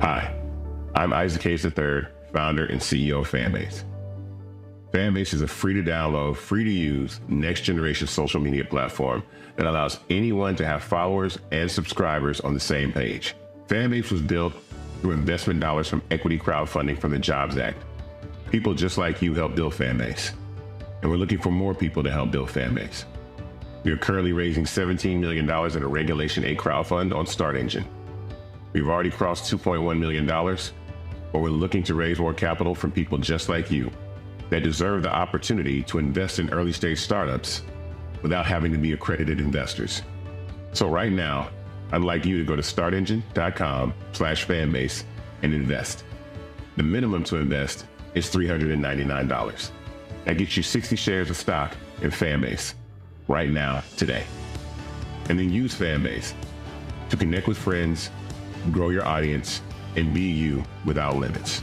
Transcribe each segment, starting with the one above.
Hi, I'm Isaac Hayes III, founder and CEO of Fanbase. Fanbase is a free to download, free to use, next generation social media platform that allows anyone to have followers and subscribers on the same page. Fanbase was built through investment dollars from equity crowdfunding from the Jobs Act. People just like you helped build Fanbase. and we're looking for more people to help build Fanbase. We are currently raising $17 million in a Regulation A crowdfund on Start Engine. We've already crossed $2.1 million, but we're looking to raise more capital from people just like you that deserve the opportunity to invest in early stage startups without having to be accredited investors. So right now, I'd like you to go to startengine.com/fanbase and invest. The minimum to invest is $399. That gets you 60 shares of stock in Fanbase right now, today. And then use Fanbase to connect with friends, grow your audience, and be you without limits.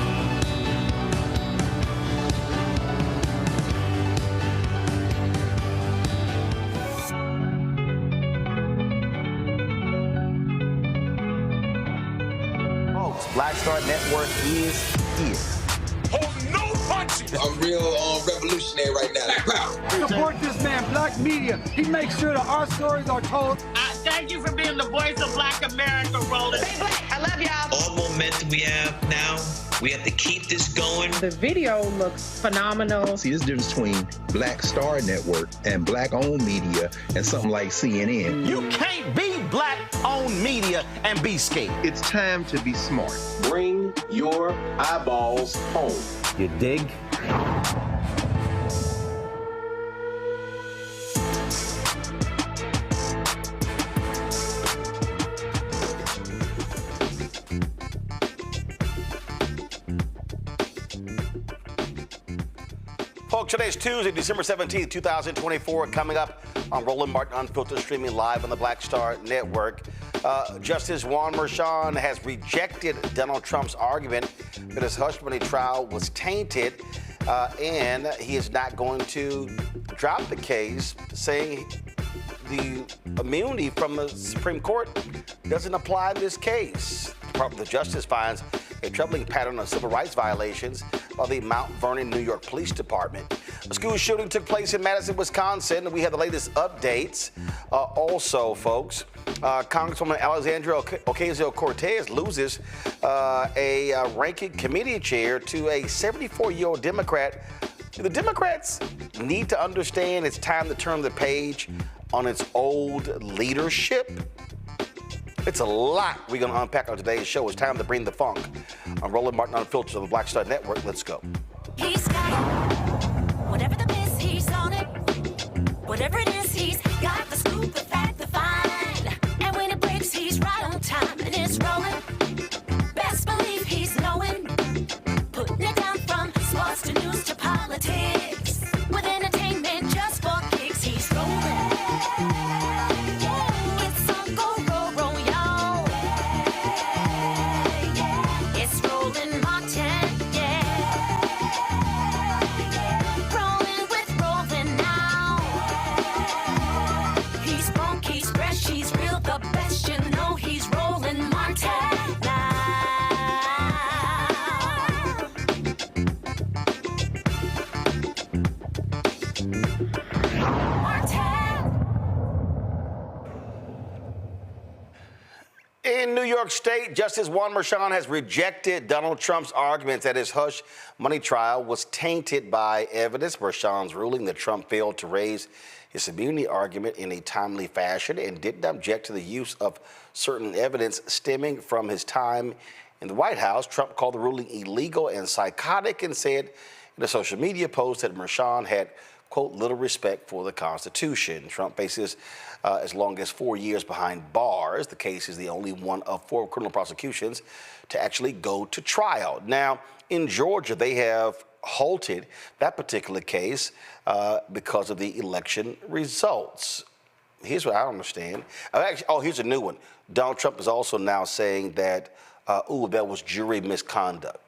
Black Star Network is here. Hold no punches. I'm real revolutionary right now. Support this man, Black Media. He makes sure that our stories are told. Thank you for being the voice of Black America, Roland. Stay black. I love y'all. All momentum we have now, we have to keep this going. The video looks phenomenal. See, this difference between Black Star Network and Black-owned media and something like CNN. You can't be Black-owned media and be scared. It's time to be smart. Bring your eyeballs home. You dig? Folks, today's Tuesday, December 17th, 2024. Coming up on Roland Martin Unfiltered, streaming live on the Black Star Network. Justice Juan Merchan has rejected Donald Trump's argument that his hush money trial was tainted, and he is not going to drop the case, saying the immunity from the Supreme Court doesn't apply in this case. The Department of Justice finds a troubling pattern of civil rights violations by the Mount Vernon, New York Police Department. A school shooting took place in Madison, Wisconsin, and we have the latest updates. Also, folks, Congresswoman Alexandria Ocasio-Cortez loses a ranking committee chair to a 74-year-old Democrat. The Democrats need to understand it's time to turn the page on its old leadership. It's a lot we're going to unpack on today's show. It's time to bring the funk. I'm Roland Martin Unfiltered on the Black Star Network. Let's go. He's got it. Whatever the miss, he's on it. Whatever it is, he's got the scoop, the fact, the find. And when it breaks, he's right on time and it's rolling. Best believe he's knowing. Putting it down from sports to news to politics. With entertainment just for kicks, he's rolling. In New York State, Justice Juan Merchan has rejected Donald Trump's argument that his hush money trial was tainted by evidence. Merchan's ruling that Trump failed to raise his immunity argument in a timely fashion and didn't object to the use of certain evidence stemming from his time in the White House. Trump called the ruling illegal and psychotic and said in a social media post that Merchan had, quote, little respect for the Constitution. Trump faces as long as 4 years behind bars. The case is the only one of 4 criminal prosecutions to actually go to trial. Now, in Georgia, they have halted that particular case because of the election results. Here's what I don't understand. Here's a new one. Donald Trump is also now saying that, that was jury misconduct.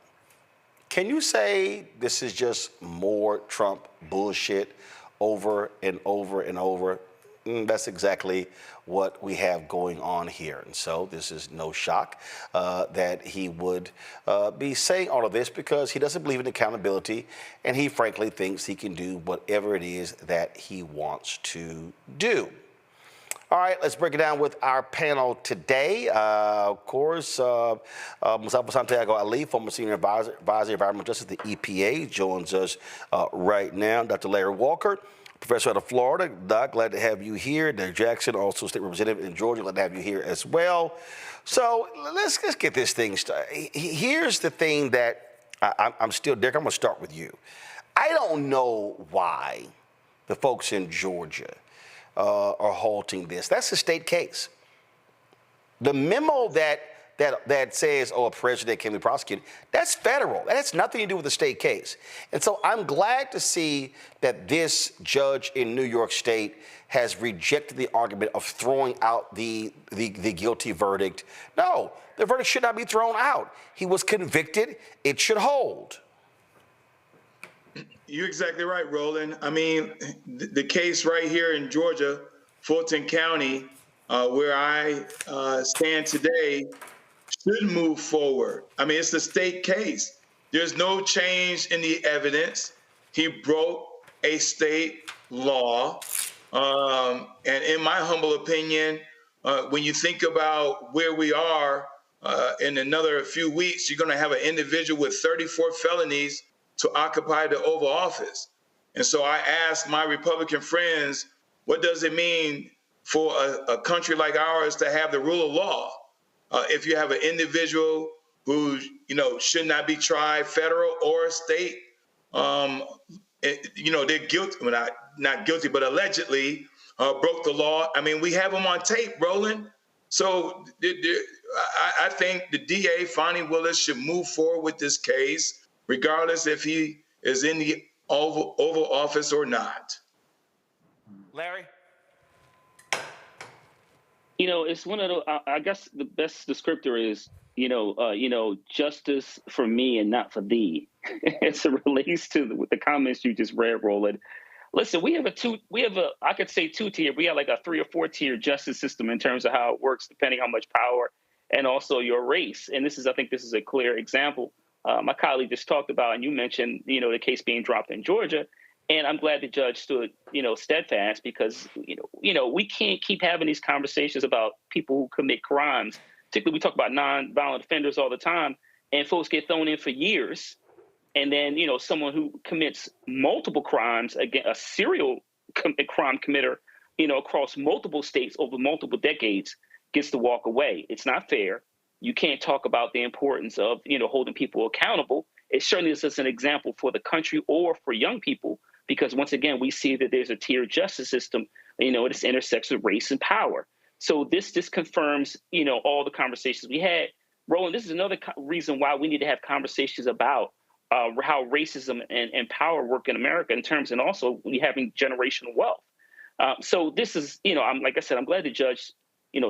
Can you say this is just more Trump bullshit over and over and over? That's exactly what we have going on here. And so this is no shock that he would be saying all of this because he doesn't believe in accountability and he frankly thinks he can do whatever it is that he wants to do. All right, let's break it down with our panel today. Of course, Mustafa Santiago Ali, former senior advisor, environmental justice at the EPA, joins us right now. Dr. Larry Walker, professor out of Florida. Doc, glad to have you here. Derek Jackson, also state representative in Georgia, glad to have you here as well. So let's get this thing started. Here's the thing that I'm still, Derek, I'm going to start with you. I don't know why the folks in Georgia are halting this. That's a state case. The memo that says, a president can be prosecuted, that's federal. That has nothing to do with the state case. And so I'm glad to see that this judge in New York State has rejected the argument of throwing out the guilty verdict. No, the verdict should not be thrown out. He was convicted. It should hold. You're exactly right, Roland. I mean, the case right here in Georgia, Fulton County, where I stand today, should move forward. I mean, it's a state case. There's no change in the evidence. He broke a state law. And in my humble opinion, when you think about where we are in another few weeks, you're going to have an individual with 34 felonies to occupy the Oval Office. And so I ask my Republican friends, what does it mean for a country like ours to have the rule of law? If you have an individual who, should not be tried federal or state, they're guilty, well, not guilty, but allegedly broke the law. I mean, we have them on tape, Roland. So I think the DA, Fonnie Willis, should move forward with this case, regardless if he is in the Oval Office or not. Larry? It's one of the, I guess the best descriptor is, justice for me and not for thee, as it relates to the comments you just read, Roland. Listen, we have I could say two-tier, we have like a 3 or 4-tier justice system in terms of how it works, depending how much power and also your race. And I think this is a clear example. My colleague just talked about, and you mentioned, the case being dropped in Georgia. And I'm glad the judge stood, steadfast, because, we can't keep having these conversations about people who commit crimes. Particularly, we talk about nonviolent offenders all the time, and folks get thrown in for years. And then, someone who commits multiple crimes, again, a serial crime committer, across multiple states over multiple decades, gets to walk away. It's not fair. You can't talk about the importance of, holding people accountable. It certainly is an example for the country or for young people, because once again, we see that there's a tiered justice system, this intersects with race and power. So this confirms, all the conversations we had. Roland, this is another reason why we need to have conversations about how racism and power work in America in terms, and also we having generational wealth. So this is, like I said, I'm glad the judge,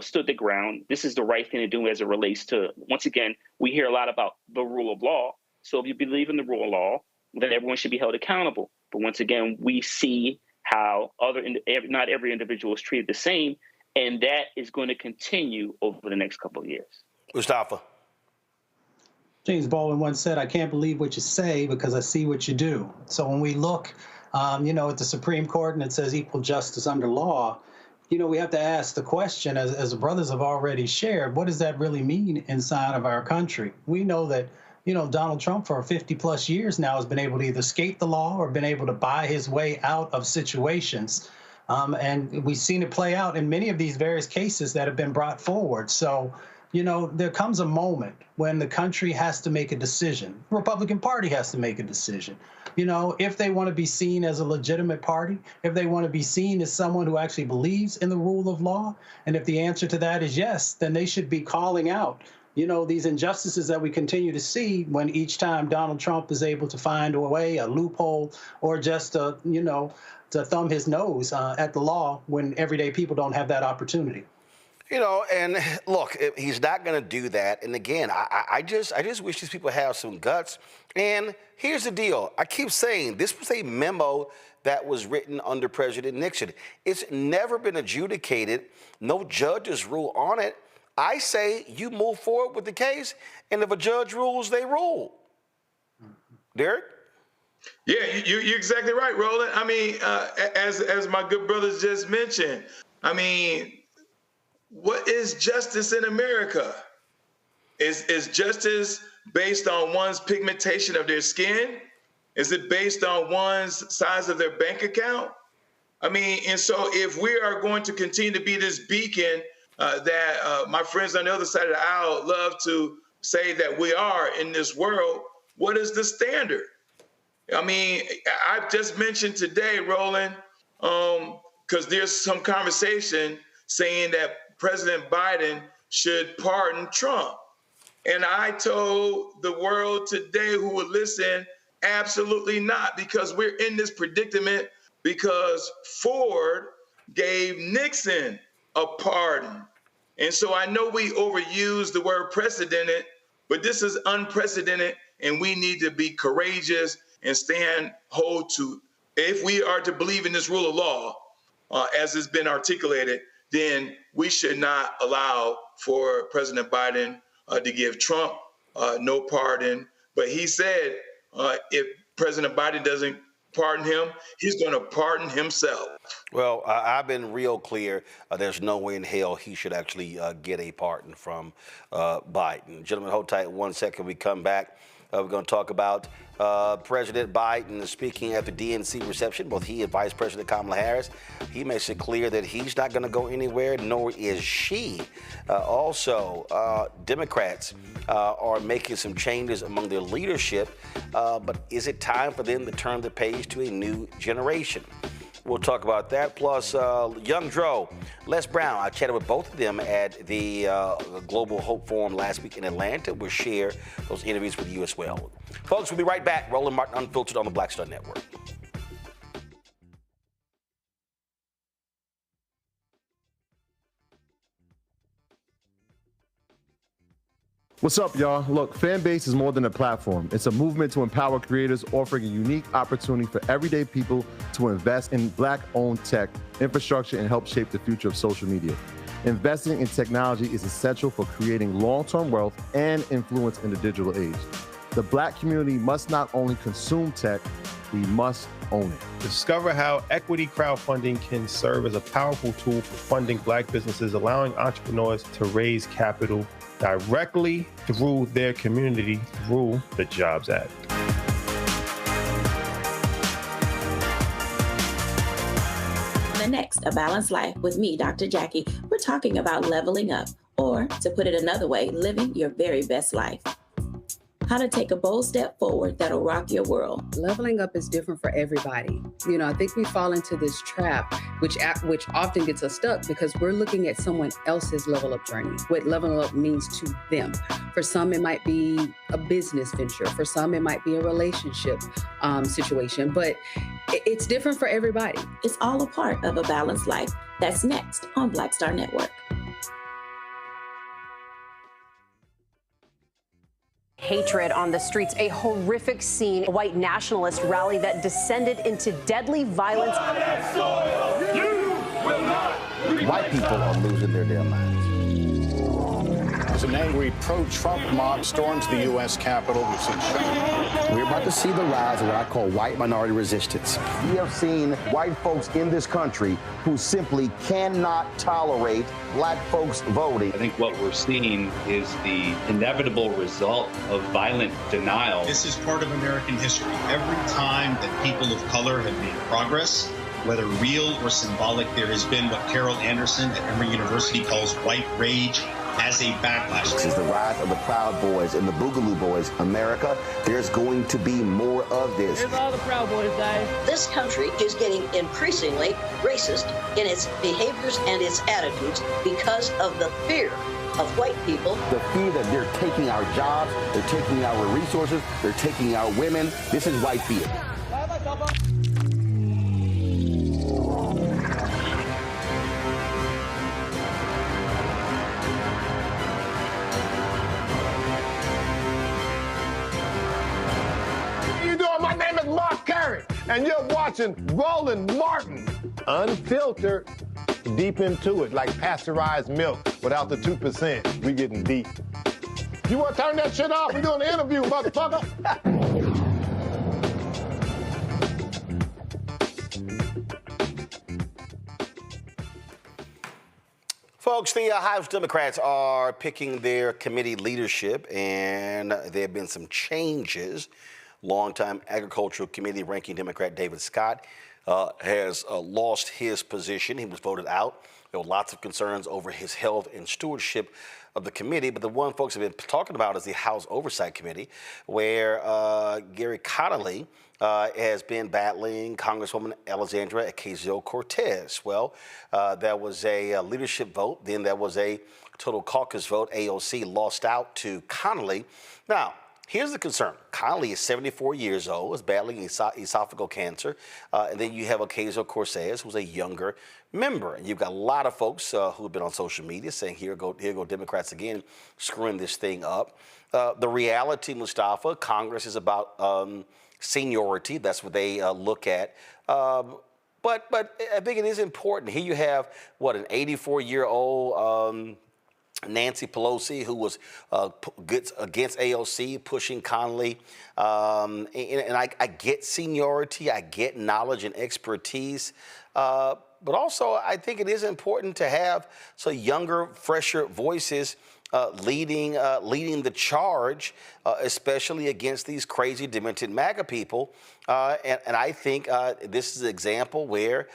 stood the ground. This is the right thing to do as it relates to, once again, we hear a lot about the rule of law. So if you believe in the rule of law, then everyone should be held accountable. But once again, we see how not every individual is treated the same, and that is going to continue over the next couple of years. Mustafa. James Baldwin once said, "I can't believe what you say because I see what you do." So when we look, at the Supreme Court and it says equal justice under law, we have to ask the question, as the brothers have already shared, what does that really mean inside of our country? We know that Donald Trump for 50 plus years now has been able to either skate the law or been able to buy his way out of situations. And we've seen it play out in many of these various cases that have been brought forward. So, there comes a moment when the country has to make a decision. The Republican Party has to make a decision. If they want to be seen as a legitimate party, if they want to be seen as someone who actually believes in the rule of law, and if the answer to that is yes, then they should be calling out these injustices that we continue to see when each time Donald Trump is able to find a way, a loophole, or just to thumb his nose at the law when everyday people don't have that opportunity. And look, he's not going to do that. And again, I just wish these people have some guts. And here's the deal. I keep saying this was a memo that was written under President Nixon. It's never been adjudicated. No judges rule on it. I say you move forward with the case, and if a judge rules, they rule. Derek? Yeah, you're exactly right, Roland. I mean, as my good brothers just mentioned, I mean, what is justice in America? Is justice based on one's pigmentation of their skin? Is it based on one's size of their bank account? I mean, and so if we are going to continue to be this beacon that my friends on the other side of the aisle love to say that we are in this world, what is the standard? I mean, I've just mentioned today, Roland, because there's some conversation saying that President Biden should pardon Trump. And I told the world today who would listen, absolutely not, because we're in this predicament because Ford gave Nixon a pardon. And so I know we overuse the word precedented, but this is unprecedented, and we need to be courageous and hold to, if we are to believe in this rule of law, as it's been articulated, then we should not allow for President Biden to give Trump no pardon. But he said if President Biden doesn't pardon him, he's going to pardon himself. Well, I've been real clear. There's no way in hell he should actually get a pardon from Biden. Gentlemen, hold tight 1 second. We come back. We're going to talk about President Biden speaking at the DNC reception. Both he and Vice President Kamala Harris. He makes it clear that he's not going to go anywhere, nor is she. Also, Democrats are making some changes among their leadership. But is it time for them to turn the page to a new generation? We'll talk about that. Plus, Young Dro, Les Brown. I chatted with both of them at the Global Hope Forum last week in Atlanta. We'll share those interviews with you as well. Folks, we'll be right back. Roland Martin Unfiltered on the Black Star Network. What's up, y'all? Look, Fanbase is more than a platform. It's a movement to empower creators, offering a unique opportunity for everyday people to invest in Black-owned tech, infrastructure, and help shape the future of social media. Investing in technology is essential for creating long-term wealth and influence in the digital age. The Black community must not only consume tech, we must own it. Discover how equity crowdfunding can serve as a powerful tool for funding Black businesses, allowing entrepreneurs to raise capital directly through their community through the Jobs Act. The next, A Balanced Life with me, Dr. Jackie, we're talking about leveling up, or to put it another way, living your very best life. How to take a bold step forward that'll rock your world. Leveling up is different for everybody. You know, I think we fall into this trap, which often gets us stuck because we're looking at someone else's level up journey, what leveling up means to them. For some, it might be a business venture. For some, it might be a relationship situation, but it's different for everybody. It's all a part of A Balanced Life. That's next on Black Star Network. Hatred on the streets, a horrific scene, a white nationalist rally that descended into deadly violence. White people are losing their damn minds. As an angry pro-Trump mob storms the U.S. Capitol, we're about to see the rise of what I call white minority resistance. We have seen white folks in this country who simply cannot tolerate Black folks voting. I think what we're seeing is the inevitable result of violent denial. This is part of American history. Every time that people of color have made progress, whether real or symbolic, there has been what Carol Anderson at Emory University calls white rage as a backlash. This is the rise of the Proud Boys and the Boogaloo Boys. America, there's going to be more of this. Here's all the Proud Boys, guys. This country is getting increasingly racist in its behaviors and its attitudes because of the fear of white people. The fear that they're taking our jobs, they're taking our resources, they're taking our women. This is white fear. My name is Mark Carey, and you're watching Roland Martin Unfiltered. Deep into it, like pasteurized milk without the 2%. We getting deep. You want to turn that shit off? We're doing an interview, motherfucker. Folks, the House Democrats are picking their committee leadership, and there have been some changes. Longtime Agricultural Committee ranking Democrat David Scott has lost his position. He was voted out. There were lots of concerns over his health and stewardship of the committee, but the one folks have been talking about is the House Oversight Committee, where Gary Connolly has been battling Congresswoman Alexandria Ocasio-Cortez. Well, there was a leadership vote, then there was a total caucus vote. AOC lost out to Connolly. Now, here's the concern. Connolly is 74 years old, is battling esophageal cancer. And then you have Ocasio-Cortez, who's a younger member. And you've got a lot of folks who've been on social media saying, here go Democrats again, screwing this thing up. The reality, Mustafa, Congress is about seniority. That's what they look at. But I think it is important. Here you have, what, an 84-year-old Nancy Pelosi, who was against AOC, pushing Connolly. And I get seniority, I get knowledge and expertise, but also I think it is important to have some younger, fresher voices leading the charge, especially against these crazy, demented MAGA people. And I think this is an example where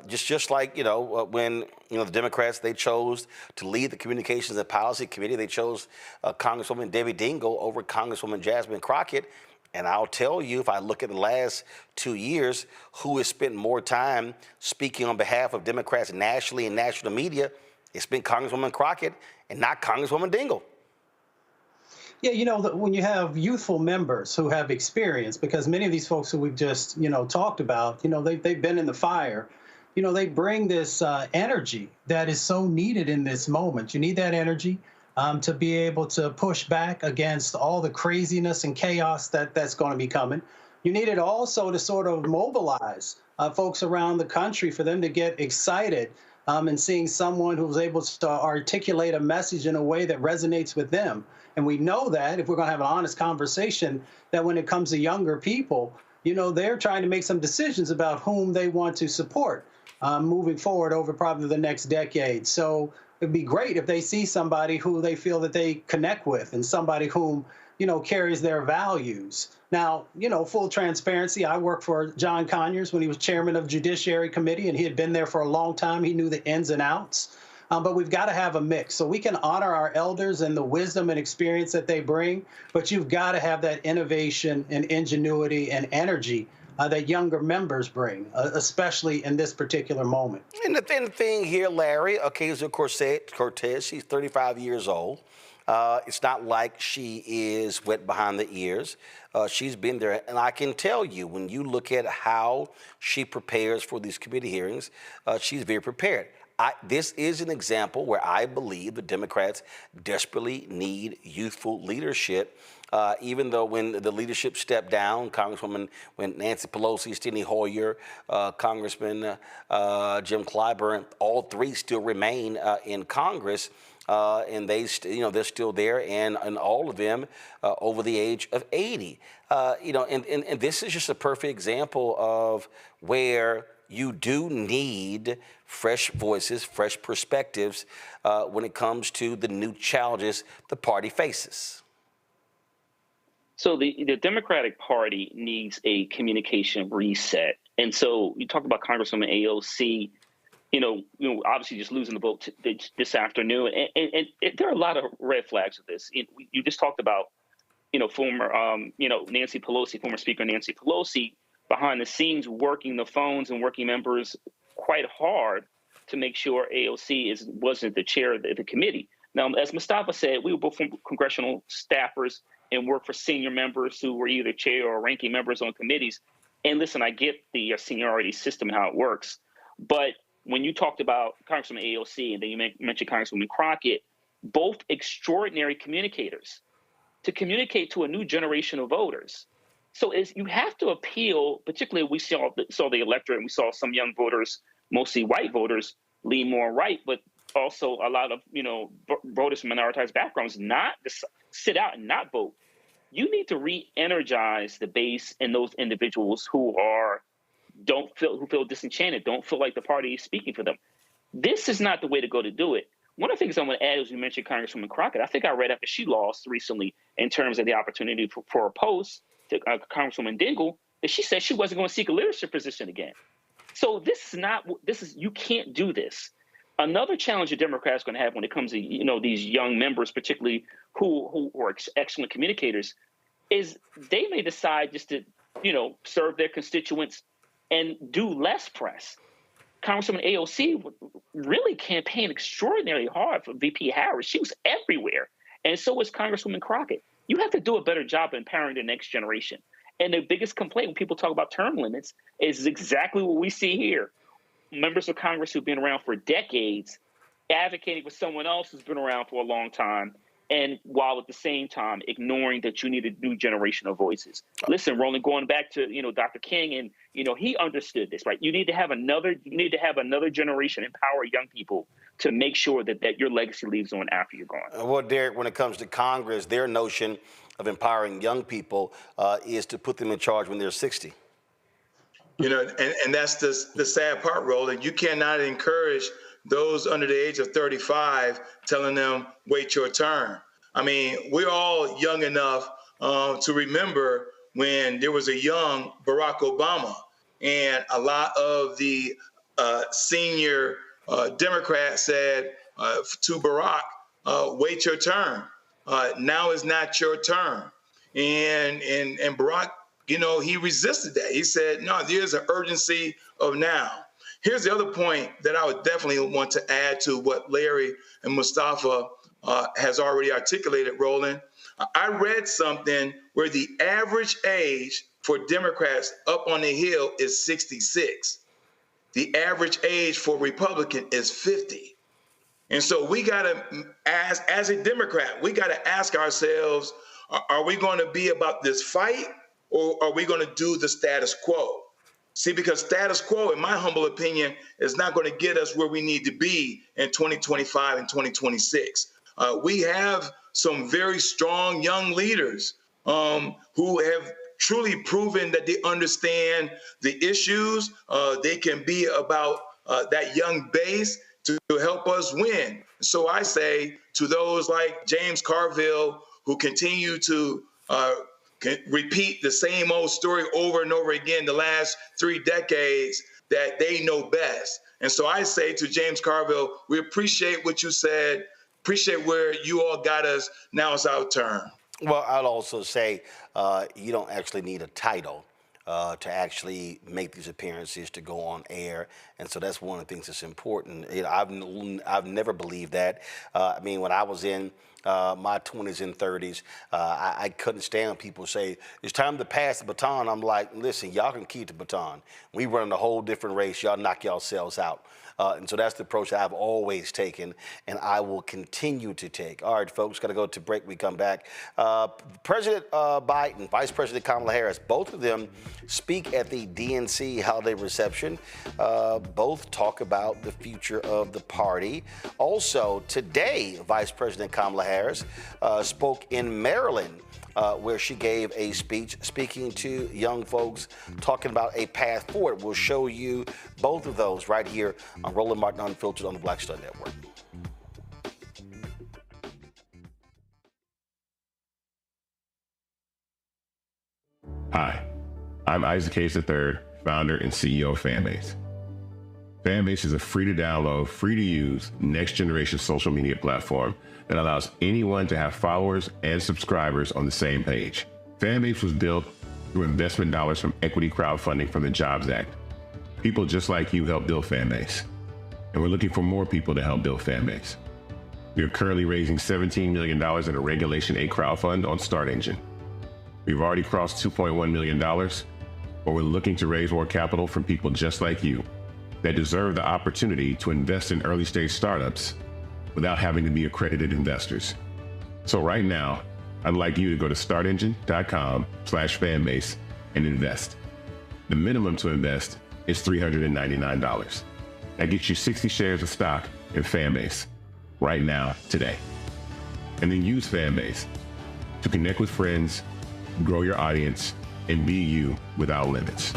just like, when, the Democrats, they chose to lead the Communications and Policy Committee, they chose Congresswoman Debbie Dingell over Congresswoman Jasmine Crockett. And I'll tell you, if I look at the last 2 years, who has spent more time speaking on behalf of Democrats nationally and national media, it's been Congresswoman Crockett and not Congresswoman Dingell. Yeah, when you have youthful members who have experience, because many of these folks who we've just, talked about, they've been in the fire, they bring this energy that is so needed in this moment. You need that energy to be able to push back against all the craziness and chaos that's going to be coming. You need it also to sort of mobilize folks around the country for them to get excited and seeing someone who's able to articulate a message in a way that resonates with them. And we know that if we're going to have an honest conversation, that when it comes to younger people, they're trying to make some decisions about whom they want to support moving forward over probably the next decade. So it'd be great if they see somebody who they feel that they connect with and somebody whom, carries their values. Now, full transparency, I worked for John Conyers when he was chairman of Judiciary Committee, and he had been there for a long time. He knew the ins and outs. But we've got to have a mix. So we can honor our elders and the wisdom and experience that they bring, but you've got to have that innovation and ingenuity and energy that younger members bring, especially in this particular moment. And the thin thing here, Larry, Ocasio-Cortez, she's 35 years old. It's not like she is wet behind the ears. She's been there. And I can tell you, when you look at how she prepares for these committee hearings, she's very prepared. This is an example where I believe the Democrats desperately need youthful leadership. Even though when the leadership stepped down, when Nancy Pelosi, Steny Hoyer, Congressman Jim Clyburn, all three still remain in Congress. And they're still there, and all of them over the age of 80. And this is just a perfect example of where you do need fresh voices, fresh perspectives when it comes to the new challenges the party faces. So the Democratic Party needs a communication reset. And so you talked about Congresswoman AOC, obviously just losing the vote this afternoon. And there are a lot of red flags with this. You just talked about, former, Nancy Pelosi, former Speaker Nancy Pelosi, behind the scenes working the phones and working members quite hard to make sure AOC wasn't the chair of the committee. Now, as Mustafa said, we were both congressional staffers and worked for senior members who were either chair or ranking members on committees. And listen, I get the seniority system and how it works. But when you talked about Congresswoman AOC and then you mentioned Congresswoman Crockett, both extraordinary communicators to communicate to a new generation of voters. So you have to appeal, particularly we saw the electorate and we saw some young voters, mostly white voters, lean more right, but also a lot of, voters from minoritized backgrounds not sit out and not vote. You need to re-energize the base and those individuals who feel disenchanted, don't feel like the party is speaking for them. This is not the way to go to do it. One of the things I want to add is you mentioned Congresswoman Crockett. I think I read after she lost recently in terms of the opportunity for a post to Congresswoman Dingell that she said she wasn't going to seek a leadership position again. So you can't do this. Another challenge the Democrats are going to have when it comes to, these young members, particularly who are excellent communicators, is they may decide just to, serve their constituents and do less press. Congresswoman AOC really campaigned extraordinarily hard for VP Harris. She was everywhere. And so was Congresswoman Crockett. You have to do a better job empowering the next generation. And the biggest complaint when people talk about term limits is exactly what we see here. Members of Congress who've been around for decades advocating for someone else who's been around for a long time, and while at the same time ignoring that you need a new generation of voices. Listen, Roland, going back to Dr. King, and he understood this, right? You need to have another generation empower young people to make sure that your legacy lives on after you're gone. Well, Derek, when it comes to Congress, their notion of empowering young people is to put them in charge when they're 60. And that's the sad part, Roland. You cannot encourage those under the age of 35 telling them, wait your turn. I mean, we're all young enough to remember when there was a young Barack Obama, and a lot of the senior Democrats said to Barack, wait your turn. Now is not your turn. And Barack, he resisted that. He said, no, there's an urgency of now. Here's the other point that I would definitely want to add to what Larry and Mustafa has already articulated, Roland. I read something where the average age for Democrats up on the Hill is 66. The average age for Republican is 50. And so we got to, as a Democrat, we got to ask ourselves, are we going to be about this fight, or are we going to do the status quo? See, because status quo, in my humble opinion, is not going to get us where we need to be in 2025 and 2026. We have some very strong young leaders who have truly proven that they understand the issues. They can be about that young base to help us win. So I say to those like James Carville, who continue to repeat the same old story over and over again the last 3 decades, that they know best. And so I say to James Carville, we appreciate what you said, appreciate where you all got us. Now it's our turn. Well, I'd also say you don't actually need a title to actually make these appearances, to go on air. And so that's one of the things that's important. I've never believed that. I mean, when I was in my 20s and 30s, I couldn't stand when people say, it's time to pass the baton. I'm like, listen, y'all can keep the baton. We run a whole different race. Y'all knock yourselves out. And so that's the approach I've always taken, and I will continue to take. All right, folks, got to go to break. We come back. President Biden, Vice President Kamala Harris, both of them speak at the DNC holiday reception. Both talk about the future of the party. Also, today, Vice President Kamala Harris spoke in Maryland, where she gave a speech speaking to young folks, talking about a path forward. We'll show you both of those right here on Roland Martin Unfiltered on the Black Star Network. Hi, I'm Isaac Hayes III, founder and CEO of Fanbase. Fanbase is a free-to-download, free-to-use, next-generation social media platform that allows anyone to have followers and subscribers on the same page. Fanbase was built through investment dollars from equity crowdfunding from the Jobs Act. People just like you helped build Fanbase, and we're looking for more people to help build Fanbase. We are currently raising $17 million in a Regulation A crowdfund on Start Engine. We've already crossed $2.1 million, but we're looking to raise more capital from people just like you that deserve the opportunity to invest in early-stage startups without having to be accredited investors. So right now, I'd like you to go to startengine.com/fanbase and invest. The minimum to invest is $399. That gets you 60 shares of stock in Fanbase right now, today. And then use Fanbase to connect with friends, grow your audience, and be you without limits.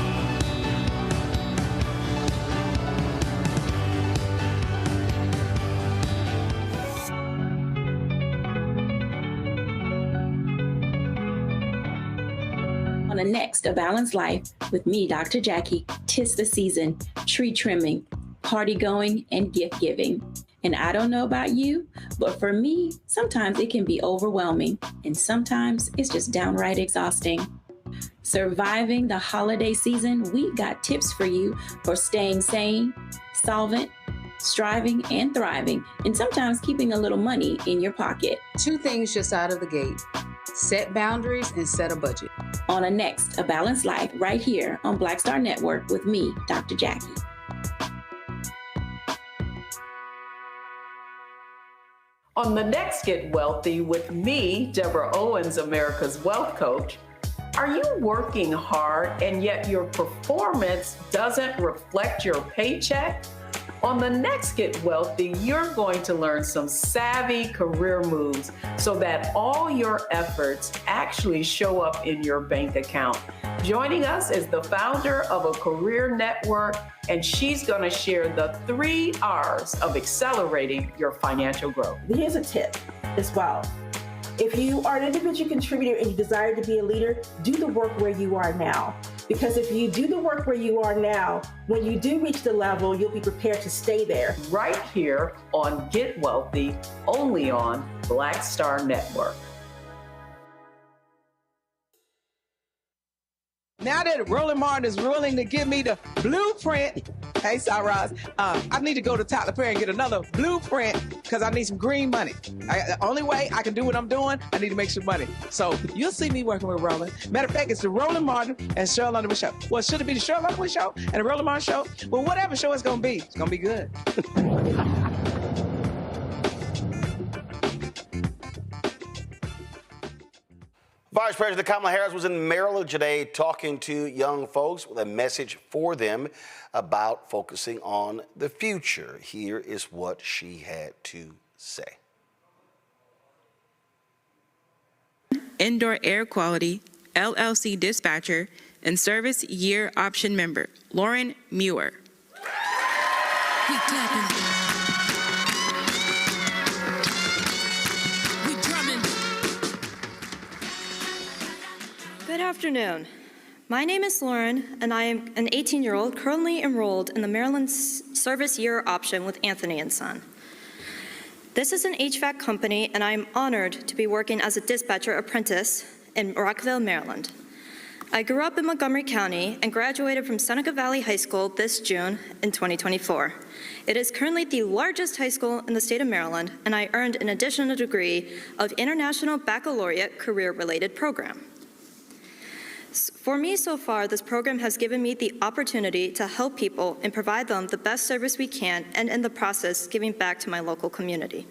the next A Balanced Life with me, Dr. Jackie, 'tis the season, tree trimming, party going, and gift giving. And I don't know about you, but for me, sometimes it can be overwhelming, and sometimes it's just downright exhausting. Surviving the holiday season, we got tips for you for staying sane, solvent, striving, and thriving, and sometimes keeping a little money in your pocket. 2 things just out of the gate: set boundaries and set a budget. On a next A Balanced Life right here on Black Star Network with me, Dr. Jackie. On the next Get Wealthy with me, Deborah Owens, America's Wealth Coach, are you working hard and yet your performance doesn't reflect your paycheck? On the next Get Wealthy, you're going to learn some savvy career moves so that all your efforts actually show up in your bank account. Joining us is the founder of a career network, and she's going to share the 3 R's of accelerating your financial growth. Here's a tip as well. If you are an individual contributor and you desire to be a leader, do the work where you are now. Because if you do the work where you are now, when you do reach the level, you'll be prepared to stay there. Right here on Get Wealthy, only on Black Star Network. Now that Roland Martin is willing to give me the blueprint, hey, Cyrus, I need to go to Tyler Perry and get another blueprint because I need some green money. The only way I can do what I'm doing, I need to make some money. So you'll see me working with Roland. Matter of fact, it's the Roland Martin and Cheryl Underwood show. Well, should it be the Cheryl Underwood show and the Roland Martin show? Well, whatever show it's going to be good. Vice President Kamala Harris was in Maryland today talking to young folks with a message for them about focusing on the future. Here is what she had to say. Indoor Air Quality, LLC dispatcher, and service year option member, Lauren Muir. Keep clapping. Good afternoon. My name is Lauren, and I am an 18-year-old currently enrolled in the Maryland Service Year option with Anthony & Son. This is an HVAC company, and I am honored to be working as a dispatcher apprentice in Rockville, Maryland. I grew up in Montgomery County and graduated from Seneca Valley High School this June in 2024. It is currently the largest high school in the state of Maryland, and I earned an additional degree of International Baccalaureate Career-Related Program. For me so far, this program has given me the opportunity to help people and provide them the best service we can, and in the process, giving back to my local community.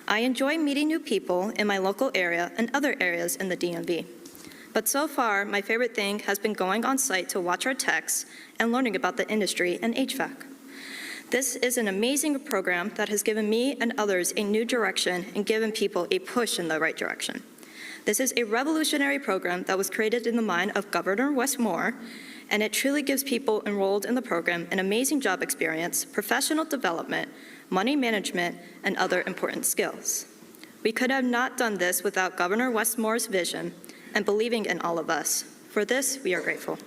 I enjoy meeting new people in my local area and other areas in the DMV. But so far, my favorite thing has been going on site to watch our techs and learning about the industry and HVAC. This is an amazing program that has given me and others a new direction and given people a push in the right direction. This is a revolutionary program that was created in the mind of Governor Wes Moore, and it truly gives people enrolled in the program an amazing job experience, professional development, money management, and other important skills. We could have not done this without Governor Wes Moore's vision and believing in all of us. For this, we are grateful.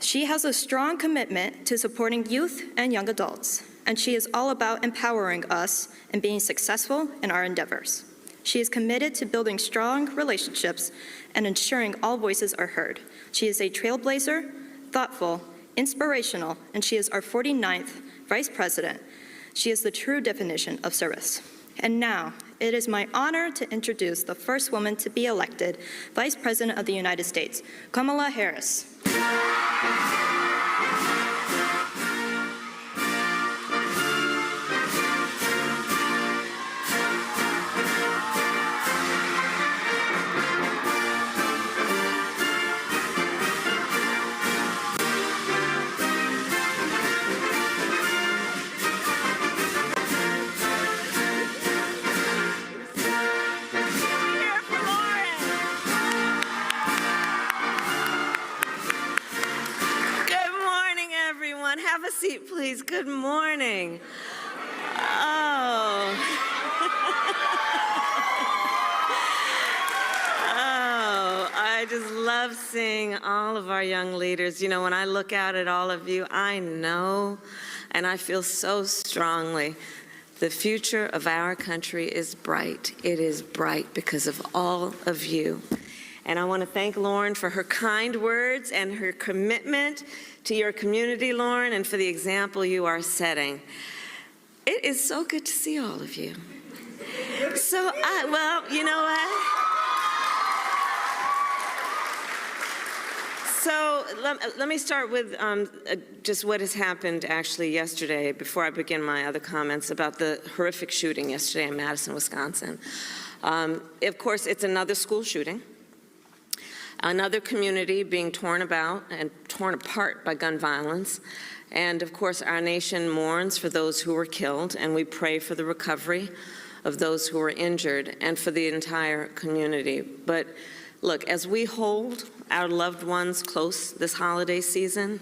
She has a strong commitment to supporting youth and young adults, and she is all about empowering us and being successful in our endeavors. She is committed to building strong relationships and ensuring all voices are heard. She is a trailblazer, thoughtful, inspirational, and she is our 49th Vice President. She is the true definition of service. And now, it is my honor to introduce the first woman to be elected Vice President of the United States, Kamala Harris. Have a seat, please. Good morning. Oh. Oh, I just love seeing all of our young leaders. You know, when I look out at all of you, I know and I feel so strongly the future of our country is bright. It is bright because of all of you. And I want to thank Lauren for her kind words and her commitment to your community, Lauren, and for the example you are setting. It is so good to see all of you. So, well, you know what? So let me start with just what has happened actually yesterday before I begin my other comments about the horrific shooting yesterday in Madison, Wisconsin. Of course, it's another school shooting, another community being torn about and torn apart by gun violence. And of course, our nation mourns for those who were killed, and we pray for the recovery of those who were injured and for the entire community. But look, as we hold our loved ones close this holiday season,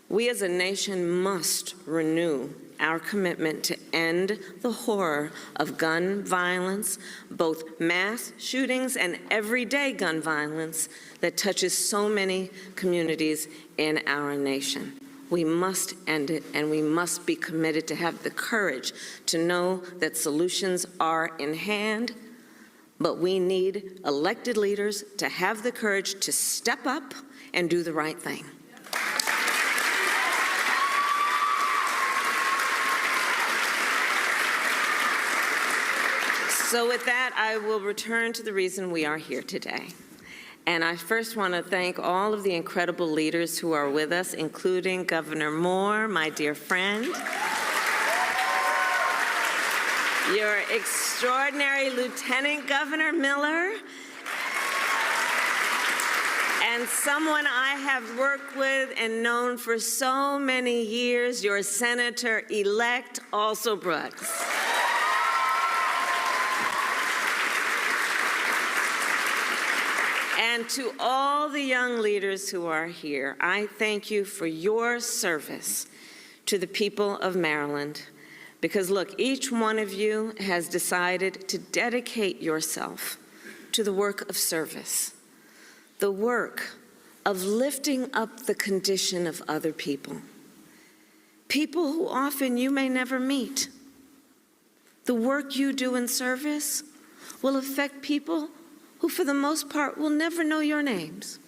we as a nation must renew our commitment to end the horror of gun violence, both mass shootings and everyday gun violence that touches so many communities in our nation. We must end it, and we must be committed to have the courage to know that solutions are in hand, but we need elected leaders to have the courage to step up and do the right thing. So with that, I will return to the reason we are here today. And I first want to thank all of the incredible leaders who are with us, including Governor Moore, my dear friend, your extraordinary Lieutenant Governor Miller, and someone I have worked with and known for so many years, your Senator-elect, also Brooks. And to all the young leaders who are here, I thank you for your service to the people of Maryland. Because look, each one of you has decided to dedicate yourself to the work of service, the work of lifting up the condition of other people, people who often you may never meet. The work you do in service will affect people who for the most part will never know your names.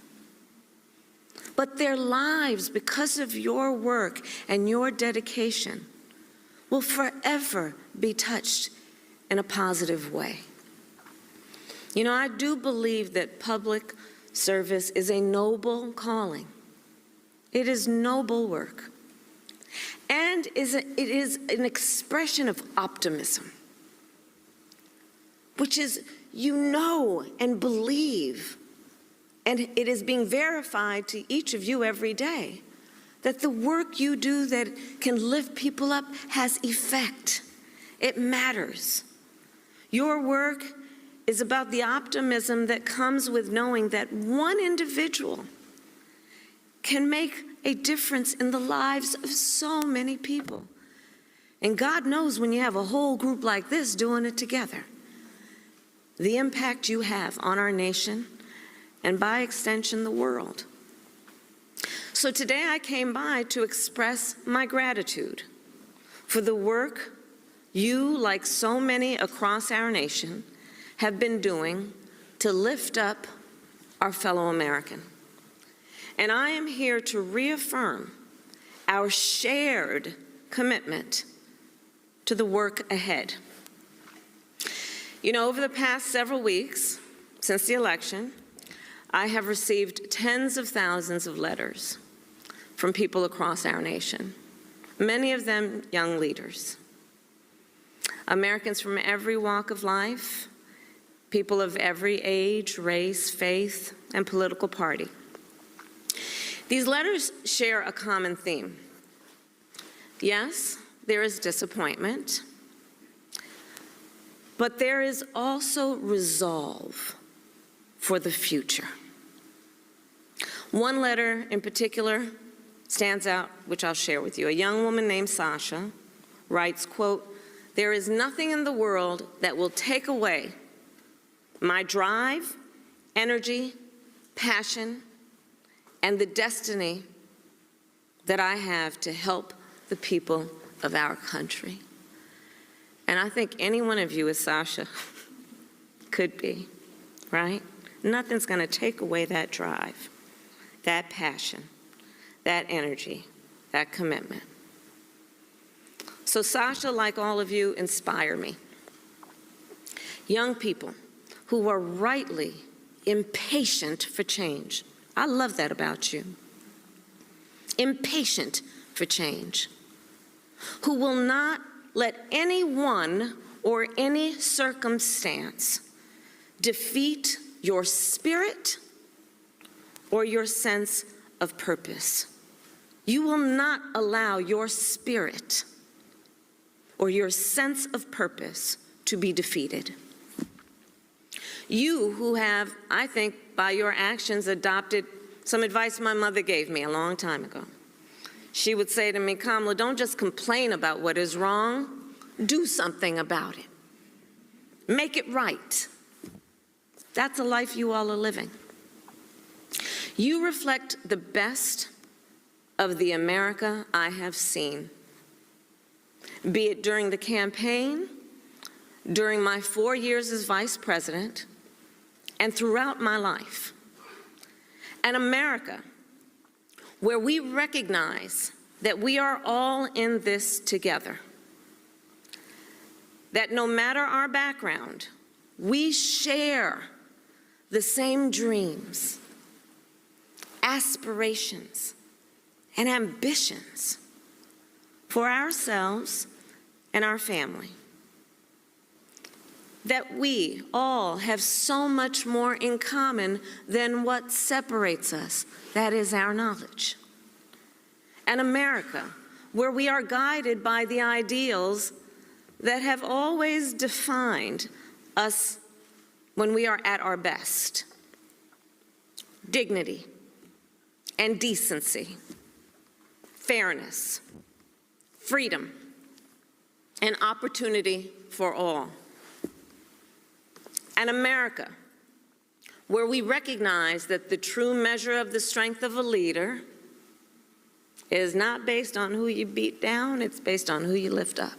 But their lives, because of your work and your dedication, will forever be touched in a positive way. You know, I do believe that public service is a noble calling. It is noble work. And it is an expression of optimism, which is you know and believe, and it is being verified to each of you every day, that the work you do that can lift people up has effect. It matters. Your work is about the optimism that comes with knowing that one individual can make a difference in the lives of so many people. And God knows when you have a whole group like this doing it together, the impact you have on our nation and by extension the world. So today I came by to express my gratitude for the work you, like so many across our nation, have been doing to lift up our fellow American. And I am here to reaffirm our shared commitment to the work ahead. You know, over the past several weeks, since the election, I have received tens of thousands of letters from people across our nation, many of them young leaders, Americans from every walk of life, people of every age, race, faith, and political party. These letters share a common theme. Yes, there is disappointment, but there is also resolve for the future. One letter in particular stands out, which I'll share with you. A young woman named Sasha writes, quote, "There is nothing in the world that will take away my drive, energy, passion, and the destiny that I have to help the people of our country. And I think any one of you, as Sasha, could be, right? Nothing's going to take away that drive, that passion, that energy, that commitment. So Sasha, like all of you, inspire me. Young people who are rightly impatient for change. I love that about you. Impatient for change. Who will not let anyone or any circumstance defeat your spirit or your sense of purpose. You will not allow your spirit or your sense of purpose to be defeated. You who have, I think, by your actions adopted some advice my mother gave me a long time ago. She would say to me, Kamala, don't just complain about what is wrong, do something about it. Make it right. That's a life you all are living. You reflect the best of the America I have seen, be it during the campaign, during my 4 years as vice president, and throughout my life. An America where we recognize that we are all in this together, that no matter our background, we share the same dreams, aspirations, and ambitions for ourselves and our family. That we all have so much more in common than what separates us. That is our knowledge. An America where we are guided by the ideals that have always defined us when we are at our best. Dignity and decency, fairness, freedom, and opportunity for all. An America where we recognize that the true measure of the strength of a leader is not based on who you beat down, it's based on who you lift up.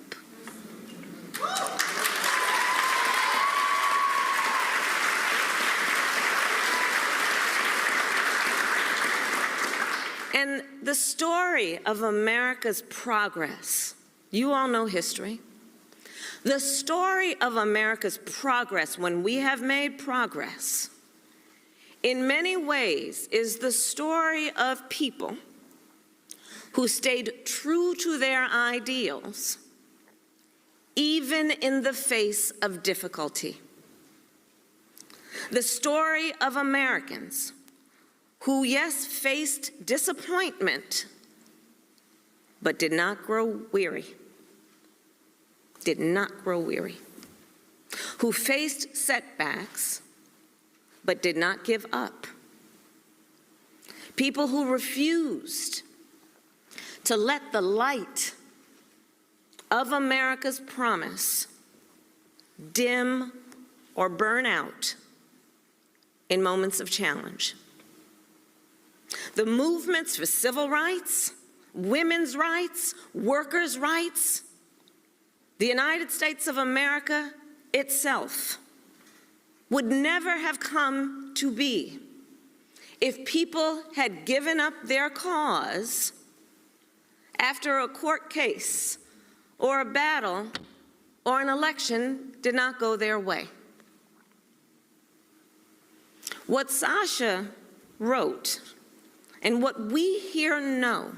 And the story of America's progress, you all know history. The story of America's progress, when we have made progress, in many ways is the story of people who stayed true to their ideals, even in the face of difficulty. The story of Americans who, yes, faced disappointment, but did not grow weary. Did not grow weary, who faced setbacks but did not give up. People who refused to let the light of America's promise dim or burn out in moments of challenge. The movements for civil rights, women's rights, workers' rights, the United States of America itself would never have come to be if people had given up their cause after a court case or a battle or an election did not go their way. What Sasha wrote and what we here know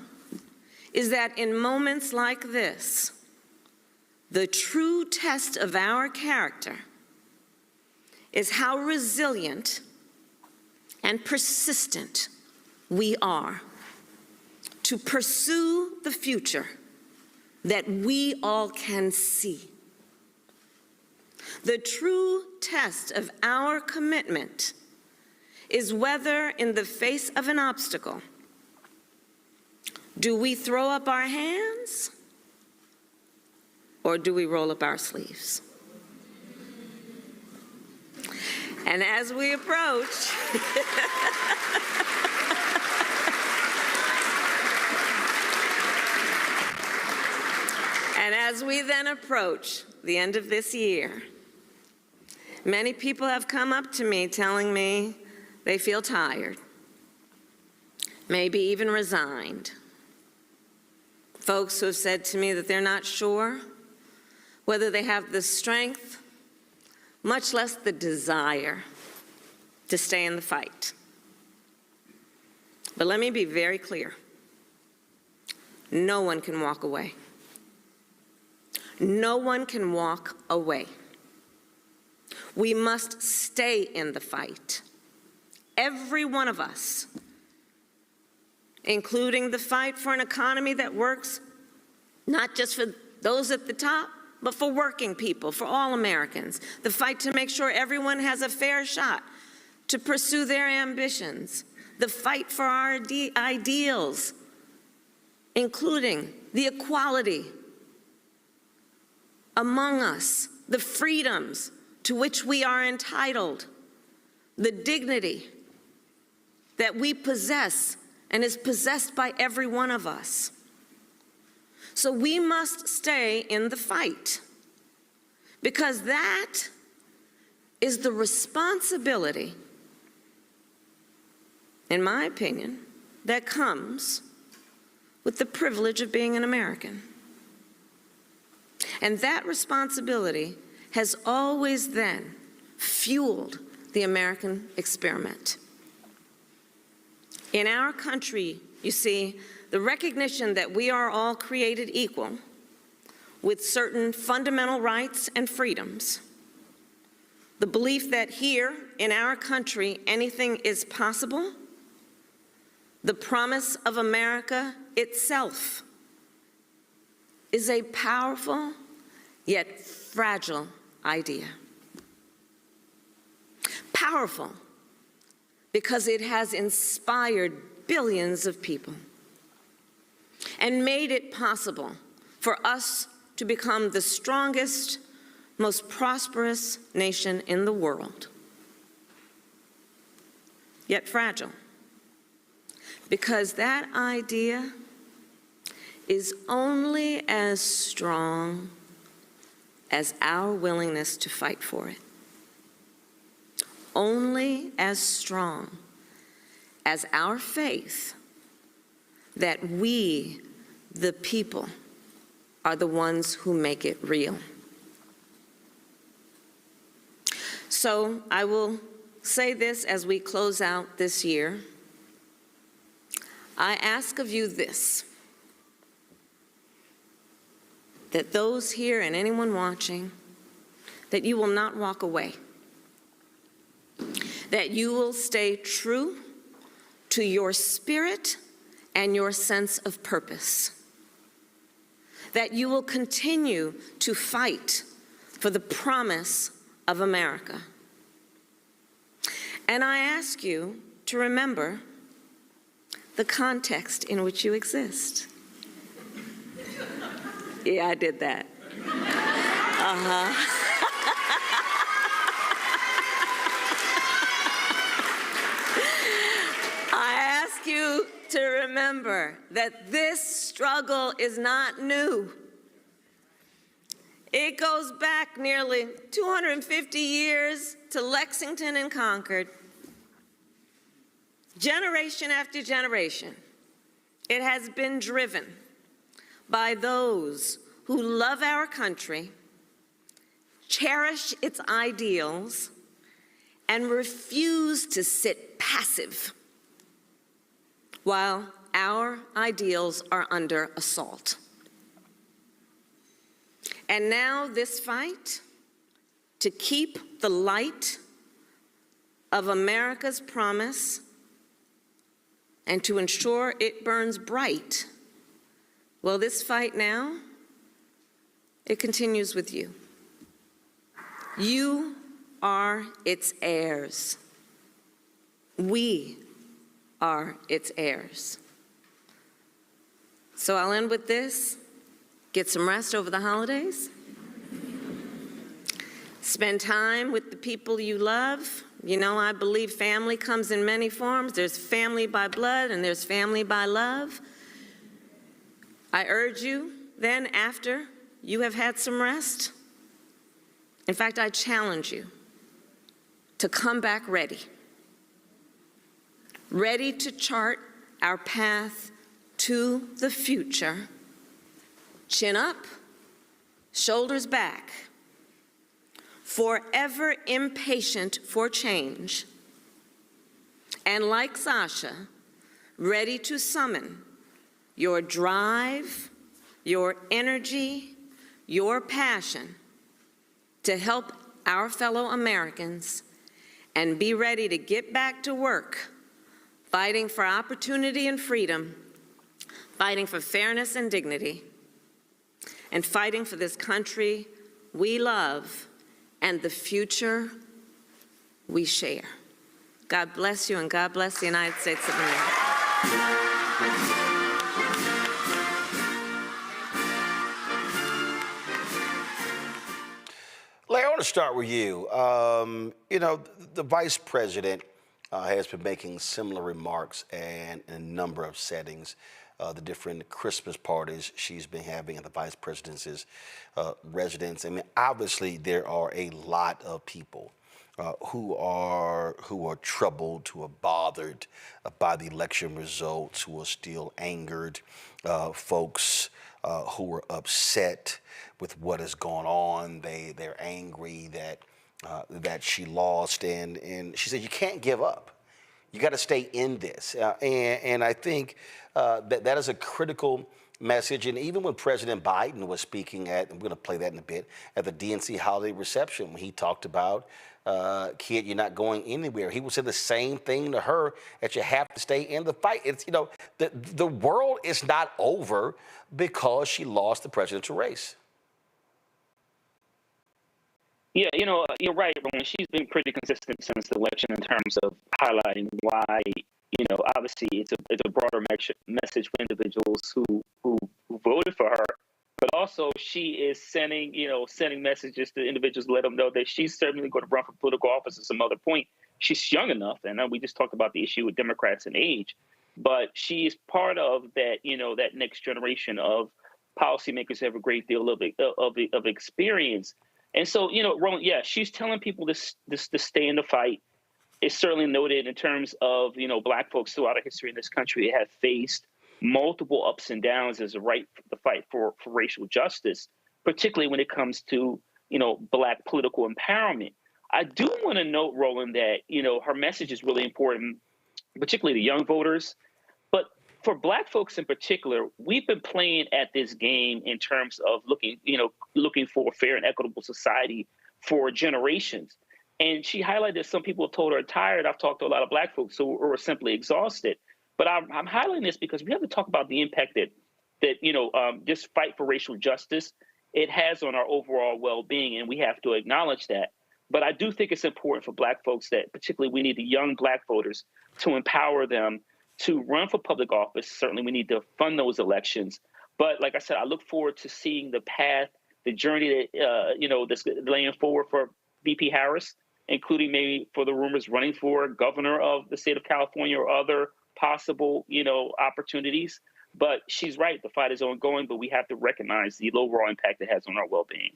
is that in moments like this, the true test of our character is how resilient and persistent we are to pursue the future that we all can see. The true test of our commitment is whether, in the face of an obstacle, do we throw up our hands or do we roll up our sleeves? And as we approach, and as we then approach the end of this year, many people have come up to me telling me they feel tired, maybe even resigned. Folks who have said to me that they're not sure whether they have the strength, much less the desire, to stay in the fight. But let me be very clear. No one can walk away. No one can walk away. We must stay in the fight. Every one of us, including the fight for an economy that works not just for those at the top, but for working people, for all Americans. The fight to make sure everyone has a fair shot to pursue their ambitions. The fight for our ideals, including the equality among us, the freedoms to which we are entitled, the dignity that we possess and is possessed by every one of us. So we must stay in the fight, because that is the responsibility, in my opinion, that comes with the privilege of being an American. And that responsibility has always then fueled the American experiment. In our country, you see, the recognition that we are all created equal with certain fundamental rights and freedoms, the belief that here in our country anything is possible, the promise of America itself is a powerful yet fragile idea. Powerful because it has inspired billions of people and made it possible for us to become the strongest, most prosperous nation in the world. Yet fragile, because that idea is only as strong as our willingness to fight for it. Only as strong as our faith that we, the people, are the ones who make it real. So I will say this as we close out this year. I ask of you this, that those here and anyone watching, that you will not walk away, that you will stay true to your spirit and your sense of purpose, that you will continue to fight for the promise of America. And I ask you to remember the context in which you exist. Yeah, I did that. I ask you to remember that this struggle is not new. It goes back nearly 250 years to Lexington and Concord. Generation after generation, it has been driven by those who love our country, cherish its ideals, and refuse to sit passive while our ideals are under assault. And now this fight to keep the light of America's promise and to ensure it burns bright, well, this fight now, it continues with you. You are its heirs. We are its heirs. So I'll end with this. Get some rest over the holidays. Spend time with the people you love, You know, I believe family comes in many forms. There's family by blood and there's family by love. I urge you then, after you have had some rest, in fact, I challenge you to come back ready to chart our path to the future. Chin up, shoulders back, forever impatient for change, and like Sasha, ready to summon your drive, your energy, your passion to help our fellow Americans, and be ready to get back to work, fighting for opportunity and freedom, fighting for fairness and dignity, and fighting for this country we love and the future we share. God bless you, and God bless the United States of America. Larry, I want to start with you. You know, the vice president has been making similar remarks and in a number of settings. The different Christmas parties she's been having at the vice president's residence. I mean, obviously there are a lot of people who are troubled, who are bothered by the election results, who are still angered, folks who are upset with what has gone on. They're angry that she lost, and she said you can't give up. You got to stay in this, and I think that is a critical message. And even when President Biden was speaking at, I'm going to play that in a bit, at the DNC holiday reception, when he talked about, kid, you're not going anywhere. He would say the same thing to her, that you have to stay in the fight. It's, you know, the world is not over because she lost the presidential race. Yeah, you know, you're right, Roland. She's been pretty consistent since the election in terms of highlighting why, you know, obviously it's a broader message for individuals who voted for her, but also she is sending messages to individuals to let them know that she's certainly going to run for political office at some other point. She's young enough, and we just talked about the issue with Democrats and age, but she is part of that, you know, that next generation of policymakers who have a great deal of experience. And so, you know, Roland, yeah, she's telling people to stay in the fight. It's certainly noted in terms of, you know, Black folks throughout our history in this country have faced multiple ups and downs as the fight for racial justice, particularly when it comes to, you know, Black political empowerment. I do want to note, Roland, that, you know, her message is really important, particularly to young voters. But for Black folks in particular, we've been playing at this game in terms of looking for a fair and equitable society for generations. And she highlighted that some people have told her tired. I've talked to a lot of Black folks who are simply exhausted. But I'm highlighting this because we have to talk about the impact that this fight for racial justice, it has on our overall well-being, and we have to acknowledge that. But I do think it's important for Black folks that particularly we need the young Black voters to empower them to run for public office. Certainly we need to fund those elections. But like I said, I look forward to seeing the path, the journey that, that's laying forward for VP Harris, including maybe for the rumors running for governor of the state of California or other possible, opportunities. But she's right. The fight is ongoing, but we have to recognize the overall impact it has on our well-being.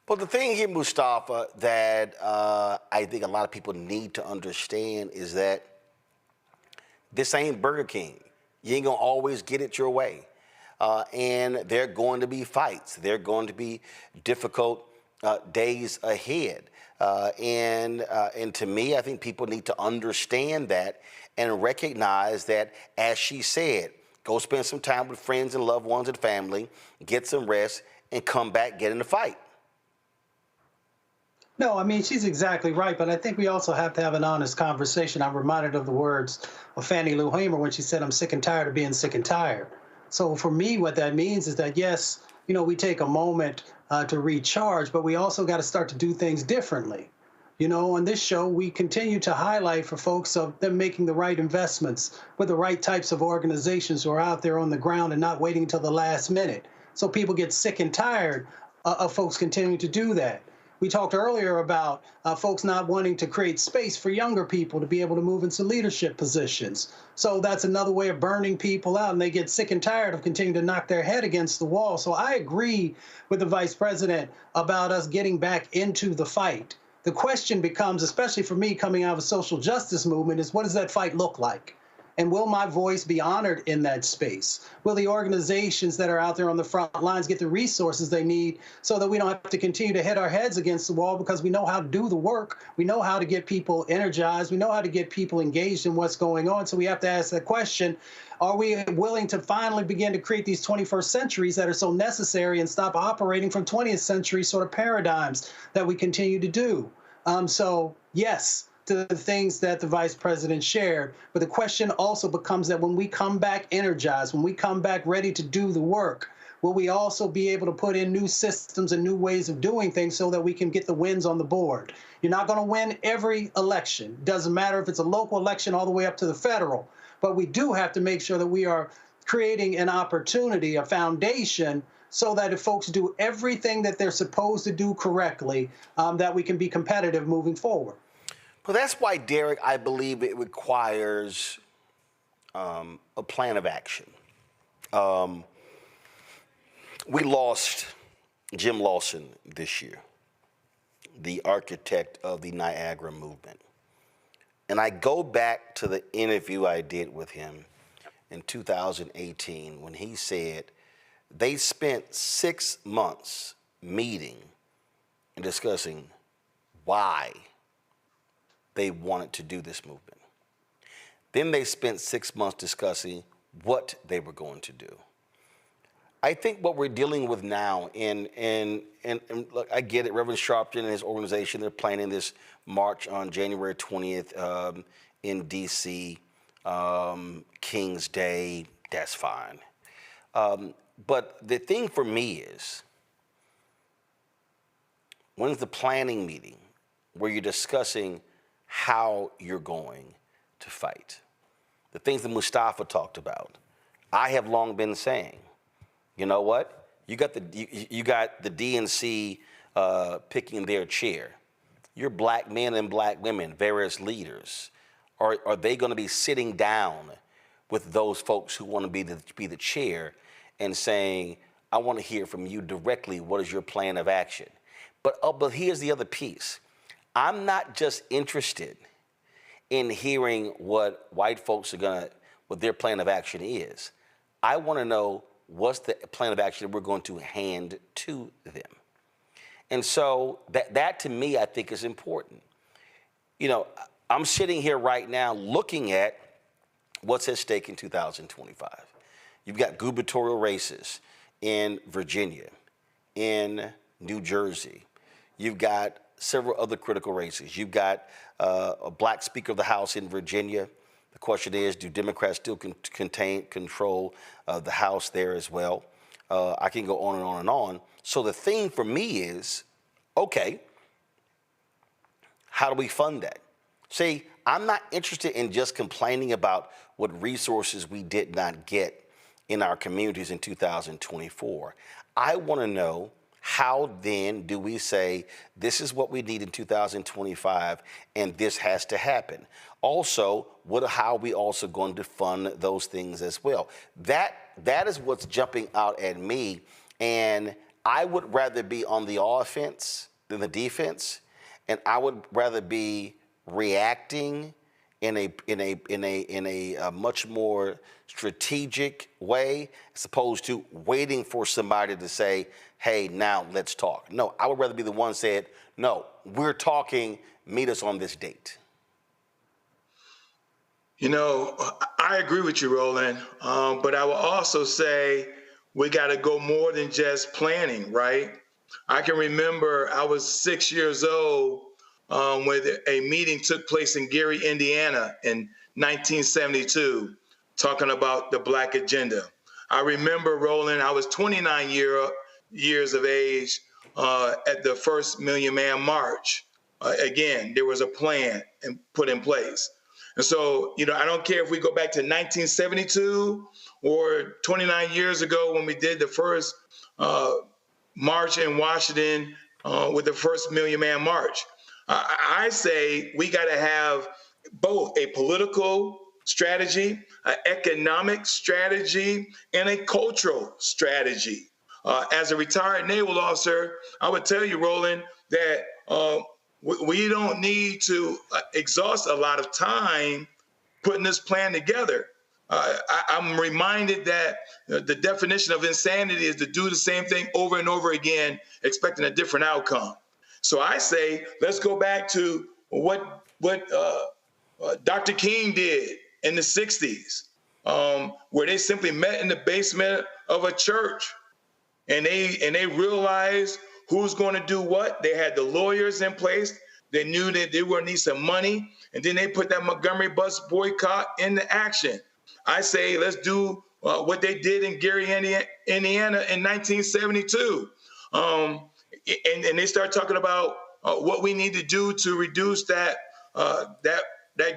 Well, the thing here, Mustafa, that I think a lot of people need to understand is that this ain't Burger King. You ain't going to always get it your way. And there are going to be fights. There are going to be difficult days ahead. And to me, I think people need to understand that and recognize that, as she said, go spend some time with friends and loved ones and family, get some rest, and come back, get in the fight. No, I mean, she's exactly right, but I think we also have to have an honest conversation. I'm reminded of the words of Fannie Lou Hamer when she said, "I'm sick and tired of being sick and tired." So for me, what that means is that, yes, we take a moment to recharge, but we also got to start to do things differently. On this show, we continue to highlight for folks of them making the right investments with the right types of organizations who are out there on the ground and not waiting until the last minute. So people get sick and tired of folks continuing to do that. We talked earlier about folks not wanting to create space for younger people to be able to move into leadership positions. So that's another way of burning people out, and they get sick and tired of continuing to knock their head against the wall. So I agree with the vice president about us getting back into the fight. The question becomes, especially for me coming out of a social justice movement, is what does that fight look like? And will my voice be honored in that space? Will the organizations that are out there on the front lines get the resources they need so that we don't have to continue to hit our heads against the wall, because we know how to do the work. We know how to get people energized. We know how to get people engaged in what's going on. So we have to ask that question. Are we willing to finally begin to create these 21st centuries that are so necessary and stop operating from 20th century sort of paradigms that we continue to do? So yes, to the things that the vice president shared. But the question also becomes that when we come back energized, when we come back ready to do the work, will we also be able to put in new systems and new ways of doing things so that we can get the wins on the board? You're not going to win every election. Doesn't matter if it's a local election all the way up to the federal. But we do have to make sure that we are creating an opportunity, a foundation, so that if folks do everything that they're supposed to do correctly, that we can be competitive moving forward. Well, that's why, Derek, I believe it requires a plan of action. We lost Jim Lawson this year, the architect of the Niagara movement. And I go back to the interview I did with him in 2018 when he said they spent 6 months meeting and discussing why they wanted to do this movement. Then they spent 6 months discussing what they were going to do. I think what we're dealing with now, and look, I get it, Reverend Sharpton and his organization, they're planning this march on January 20th in D.C., King's Day, that's fine. But the thing for me is, when's the planning meeting where you're discussing how you're going to fight? The things that Mustafa talked about. I have long been saying, you know what? You got the DNC picking their chair. Your black men and black women, various leaders, are they going to be sitting down with those folks who want to be the chair and saying, I want to hear from you directly, what is your plan of action? But here's the other piece. I'm not just interested in hearing what white folks what their plan of action is. I want to know what's the plan of action that we're going to hand to them. And so that to me, I think is important. You know, I'm sitting here right now looking at what's at stake in 2025. You've got gubernatorial races in Virginia, in New Jersey. You've got several other critical races. You've got a black Speaker of the House in Virginia. The question is, do Democrats still control the House there as well? I can go on and on and on. So the thing for me is, okay, how do we fund that? See, I'm not interested in just complaining about what resources we did not get in our communities in 2024. I want to know, how then do we say this is what we need in 2025 and this has to happen? Also, how are we also going to fund those things as well? That is what's jumping out at me, and I would rather be on the offense than the defense, and I would rather be reacting in a much more strategic way, as opposed to waiting for somebody to say, hey, now let's talk. No, I would rather be the one said, no, we're talking, meet us on this date. You know, I agree with you, Roland, but I will also say we got to go more than just planning, right? I can remember I was 6 years old when a meeting took place in Gary, Indiana in 1972, talking about the Black agenda. I remember, Roland, I was 29 years of age at the first Million Man March. Again, there was a plan and put in place. And so, you know, I don't care if we go back to 1972 or 29 years ago when we did the first march in Washington with the first Million Man March. I say we got to have both a political strategy, an economic strategy, and a cultural strategy. As a retired naval officer, I would tell you, Roland, that we don't need to exhaust a lot of time putting this plan together. I'm reminded that the definition of insanity is to do the same thing over and over again, expecting a different outcome. So I say, let's go back to what Dr. King did in the 60s, where they simply met in the basement of a church, and they realized who's going to do what. They had the lawyers in place. They knew that they were going to need some money, and then they put that Montgomery bus boycott into action. I say, let's do what they did in Gary, Indiana in 1972. And they start talking about what we need to do to reduce that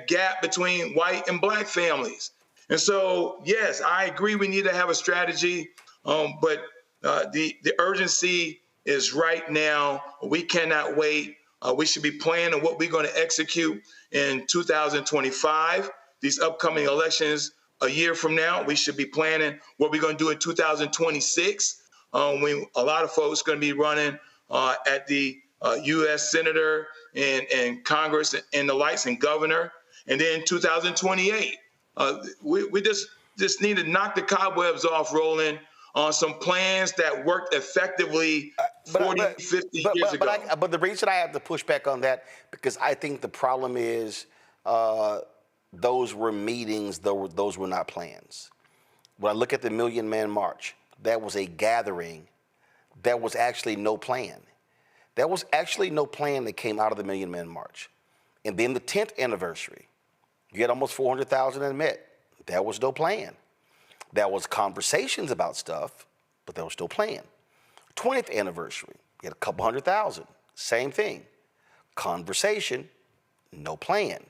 gap between white and black families. And so, yes, I agree we need to have a strategy, but the urgency is right now. We cannot wait. We should be planning on what we're going to execute in 2025, these upcoming elections a year from now. We should be planning what we're going to do in 2026, when a lot of folks are going to be running at the U.S. Senator and Congress and the likes and governor. And then 2028, we just need to knock the cobwebs off, Roland, on some plans that worked effectively 50 years ago. But the reason I have to push back on that, because I think the problem is those were meetings, those were not plans. When I look at the Million Man March, that was a gathering. There was actually no plan. There was actually no plan that came out of the Million Man March. And then the 10th anniversary, you had almost 400,000 that met. There was no plan. There was conversations about stuff, but there was no plan. 20th anniversary, you had a couple 100,000. Same thing. Conversation, no plan.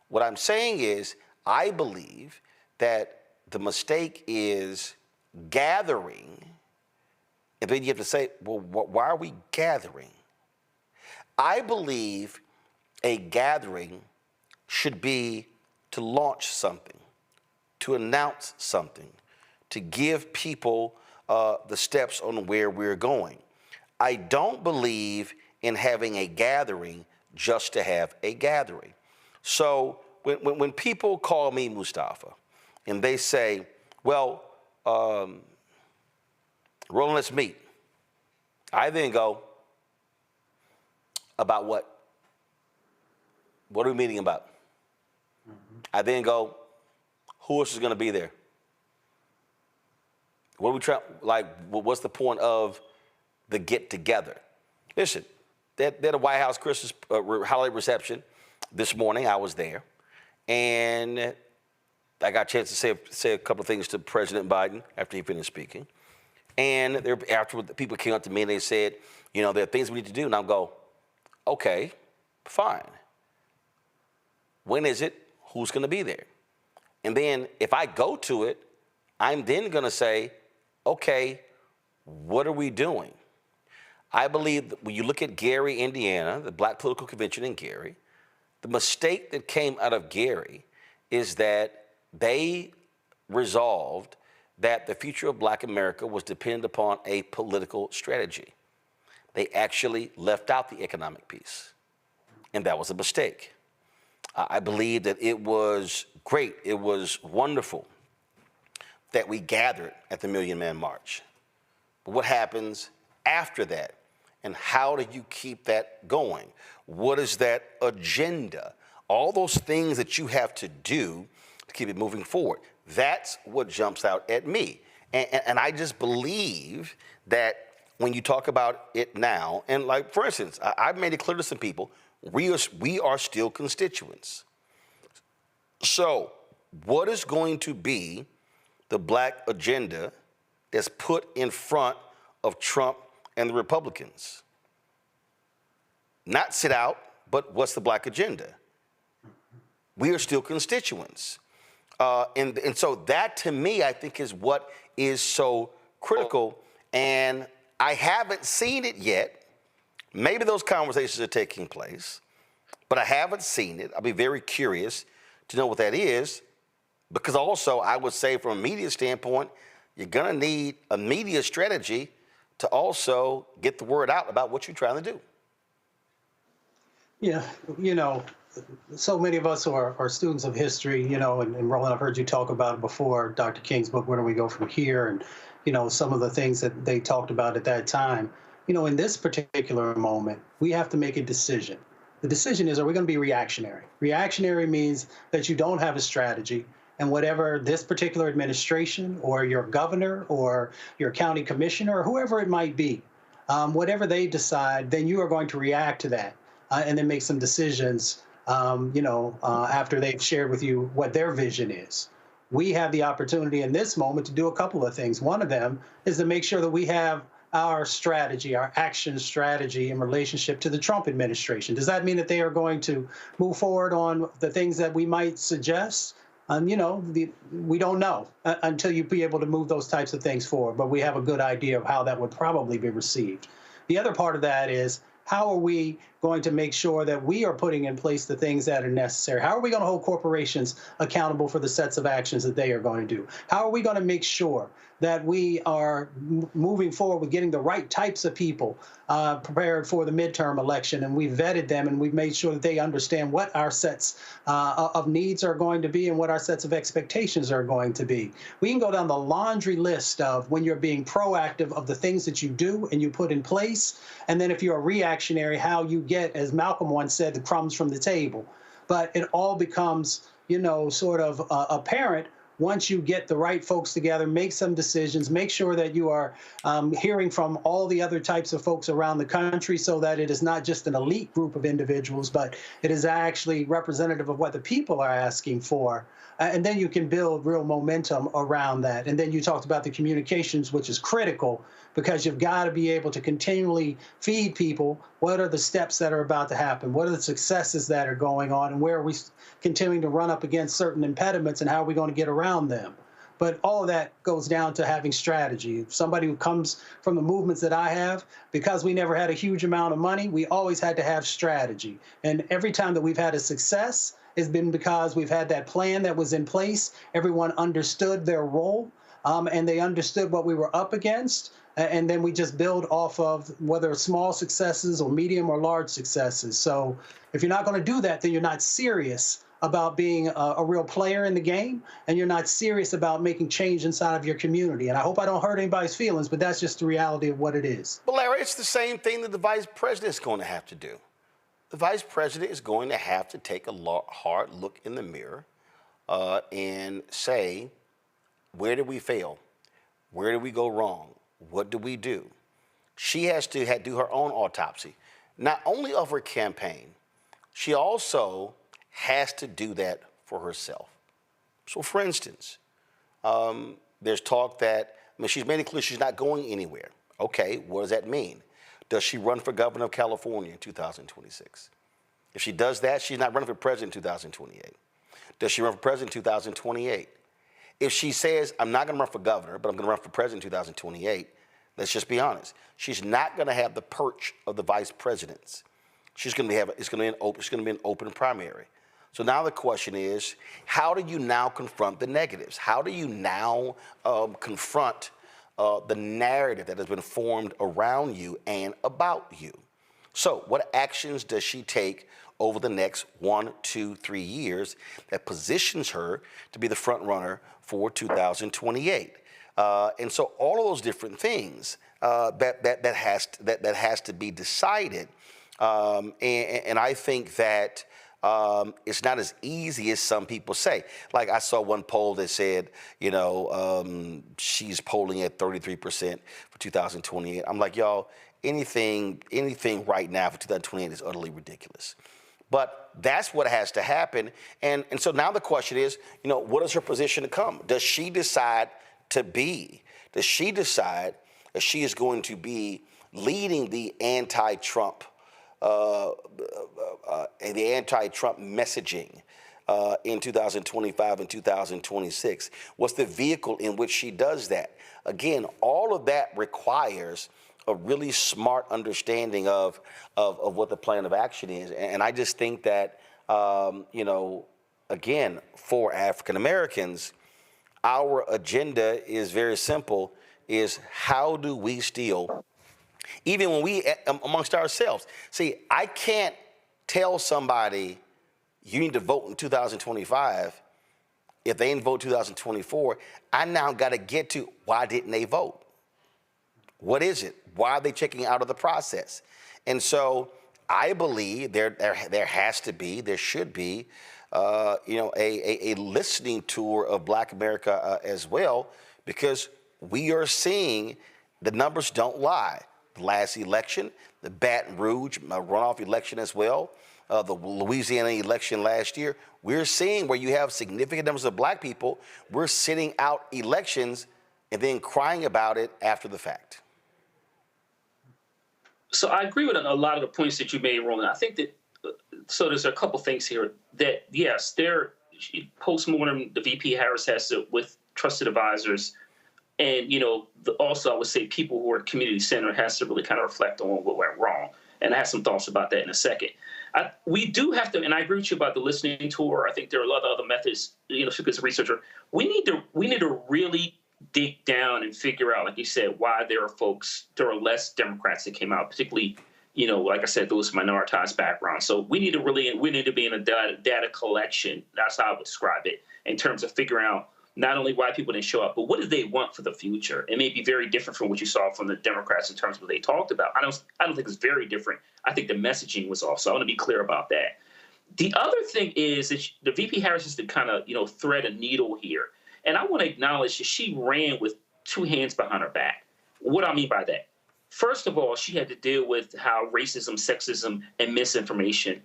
What I'm saying is, I believe that the mistake is gathering, and then you have to say, well, why are we gathering? I believe a gathering should be to launch something, to announce something, to give people the steps on where we're going. I don't believe in having a gathering just to have a gathering. So when people call me Mustafa and they say, well, Roland, let's meet, I then go, about what? What are we meeting about? I then go, who else is going to be there? What are we trying, what's the point of the get together? Listen, they had a White House Christmas holiday reception this morning. I was there, and I got a chance to say a couple of things to President Biden after he finished speaking. And afterward, the people came up to me and they said, you know, there are things we need to do. And I'll go, okay, fine. When is it? Who's going to be there? And then if I go to it, I'm then going to say, okay, what are we doing? I believe that when you look at Gary, Indiana, the Black Political Convention in Gary, the mistake that came out of Gary is that they resolved that the future of Black America was dependent upon a political strategy. They actually left out the economic piece, and that was a mistake. I believe that it was great, it was wonderful that we gathered at the Million Man March. But what happens after that? And how do you keep that going? What is that agenda? All those things that you have to do to keep it moving forward. That's what jumps out at me. And I just believe that when you talk about it now, and like, for instance, I've made it clear to some people, we are still constituents. So what is going to be the Black agenda that's put in front of Trump and the Republicans? Not sit out, but what's the Black agenda? We are still constituents. And so that, to me, I think is what is so critical. And I haven't seen it yet. Maybe those conversations are taking place, but I haven't seen it. I'll be very curious to know what that is, because also I would say from a media standpoint, you're going to need a media strategy to also get the word out about what you're trying to do. Yeah, so many of us are students of history, and Roland, I've heard you talk about it before, Dr. King's book, Where Do We Go From Here? And, some of the things that they talked about at that time. In this particular moment, we have to make a decision. The decision is, are we going to be reactionary? Reactionary means that you don't have a strategy, and whatever this particular administration or your governor or your county commissioner or whoever it might be, whatever they decide, then you are going to react to that and then make some decisions, after they've shared with you what their vision is. We have the opportunity in this moment to do a couple of things. One of them is to make sure that we have our strategy, our action strategy in relationship to the Trump administration. Does that mean that they are going to move forward on the things that we might suggest? We don't know until you be able to move those types of things forward, but we have a good idea of how that would probably be received. The other part of that is, how are we going to make sure that we are putting in place the things that are necessary? How are we going to hold corporations accountable for the sets of actions that they are going to do? How are we going to make sure that we are moving forward with getting the right types of people prepared for the midterm election, and we've vetted them and we've made sure that they understand what our sets of needs are going to be and what our sets of expectations are going to be. We can go down the laundry list of when you're being proactive of the things that you do and you put in place, and then if you're a reactionary, how you get, as Malcolm once said, the crumbs from the table. But it all becomes, sort of apparent once you get the right folks together, make some decisions, make sure that you are hearing from all the other types of folks around the country so that it is not just an elite group of individuals, but it is actually representative of what the people are asking for. And then you can build real momentum around that. And then you talked about the communications, which is critical, because you've got to be able to continually feed people what are the steps that are about to happen, what are the successes that are going on, and where are we continuing to run up against certain impediments, and how are we going to get around them. But all of that goes down to having strategy. Somebody who comes from the movements that I have, because we never had a huge amount of money, we always had to have strategy. And every time that we've had a success, it's been because we've had that plan that was in place. Everyone understood their role, and they understood what we were up against. And then we just build off of whether small successes or medium or large successes. So if you're not going to do that, then you're not serious about being a real player in the game, and you're not serious about making change inside of your community. And I hope I don't hurt anybody's feelings, but that's just the reality of what it is. But Larry, it's the same thing that the vice president is going to have to do. The vice president is going to have to take a hard look in the mirror and say, where did we fail? Where did we go wrong? What do we do? She has to do her own autopsy, not only of her campaign, she also has to do that for herself. So, for instance, there's talk that, she's made it clear she's not going anywhere. Okay, what does that mean? Does she run for governor of California in 2026? If she does that, she's not running for president in 2028. Does she run for president in 2028? If she says, I'm not going to run for governor, but I'm going to run for president in 2028, let's just be honest. She's not going to have the perch of the vice presidents. It's going to be an open primary. So now the question is, how do you now confront the negatives? How do you now confront the narrative that has been formed around you and about you? So what actions does she take over the next 1, 2, 3 years that positions her to be the front runner for 2028? And so all of those different things that has to be decided. And I think that it's not as easy as some people say. Like I saw one poll that said, she's polling at 33% for 2028. I'm like, y'all, anything right now for 2028 is utterly ridiculous. But that's what has to happen. And so now the question is, what is her position to come? Does she decide that she is going to be leading the anti-Trump messaging in 2025 and 2026? What's the vehicle in which she does that? Again, all of that requires a really smart understanding of what the plan of action is. And I just think that, again, for African Americans, our agenda is very simple, is how do we still, even when we, amongst ourselves, see, I can't tell somebody you need to vote in 2025 if they didn't vote 2024. I now got to get to why didn't they vote? What is it? Why are they checking out of the process? And so I believe there has to be, there should be, a listening tour of Black America as well, because we are seeing the numbers don't lie. The last election, the Baton Rouge runoff election as well, the Louisiana election last year, we're seeing where you have significant numbers of Black people, we're sitting out elections and then crying about it after the fact. So I agree with a lot of the points that you made, Roland. I think that, so there's a couple things here that, yes, post-mortem, the VP Harris has to, with trusted advisors, and, also I would say people who are community centered has to really kind of reflect on what went wrong. And I have some thoughts about that in a second. We do have to, and I agree with you about the listening tour. I think there are a lot of other methods, as a researcher. We need to really dig down and figure out, like you said, why there are less Democrats that came out, particularly, like I said, those minoritized backgrounds. So we need to be in a data collection. That's how I would describe it, in terms of figuring out not only why people didn't show up, but what do they want for the future? It may be very different from what you saw from the Democrats in terms of what they talked about. I don't think it's very different. I think the messaging was off. So I want to be clear about that. The other thing is that the VP Harris is to kind of, thread a needle here. And I want to acknowledge that she ran with two hands behind her back. What do I mean by that? First of all, she had to deal with how racism, sexism, and misinformation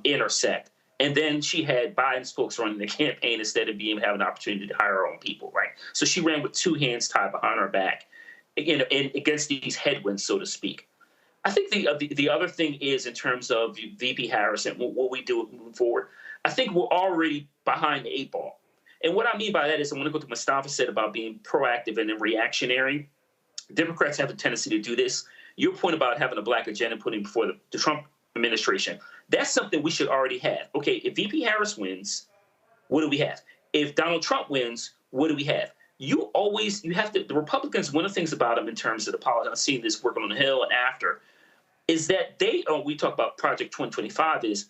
intersect. And then she had Biden's folks running the campaign instead of having an opportunity to hire her own people, right? So she ran with two hands tied behind her back, and against these headwinds, so to speak. I think the other thing is, in terms of VP Harris and what we do moving forward, I think we're already behind the eight ball. And what I mean by that is, I want to go to what Mustafa said about being proactive and then reactionary. Democrats have a tendency to do this. Your point about having a Black agenda putting before the Trump administration, that's something we should already have. Okay, if VP Harris wins, what do we have? If Donald Trump wins, what do we have? You have to, the Republicans, one of the things about them in terms of the politics, I've seen this working on the Hill and after, is that we talk about Project 2025, is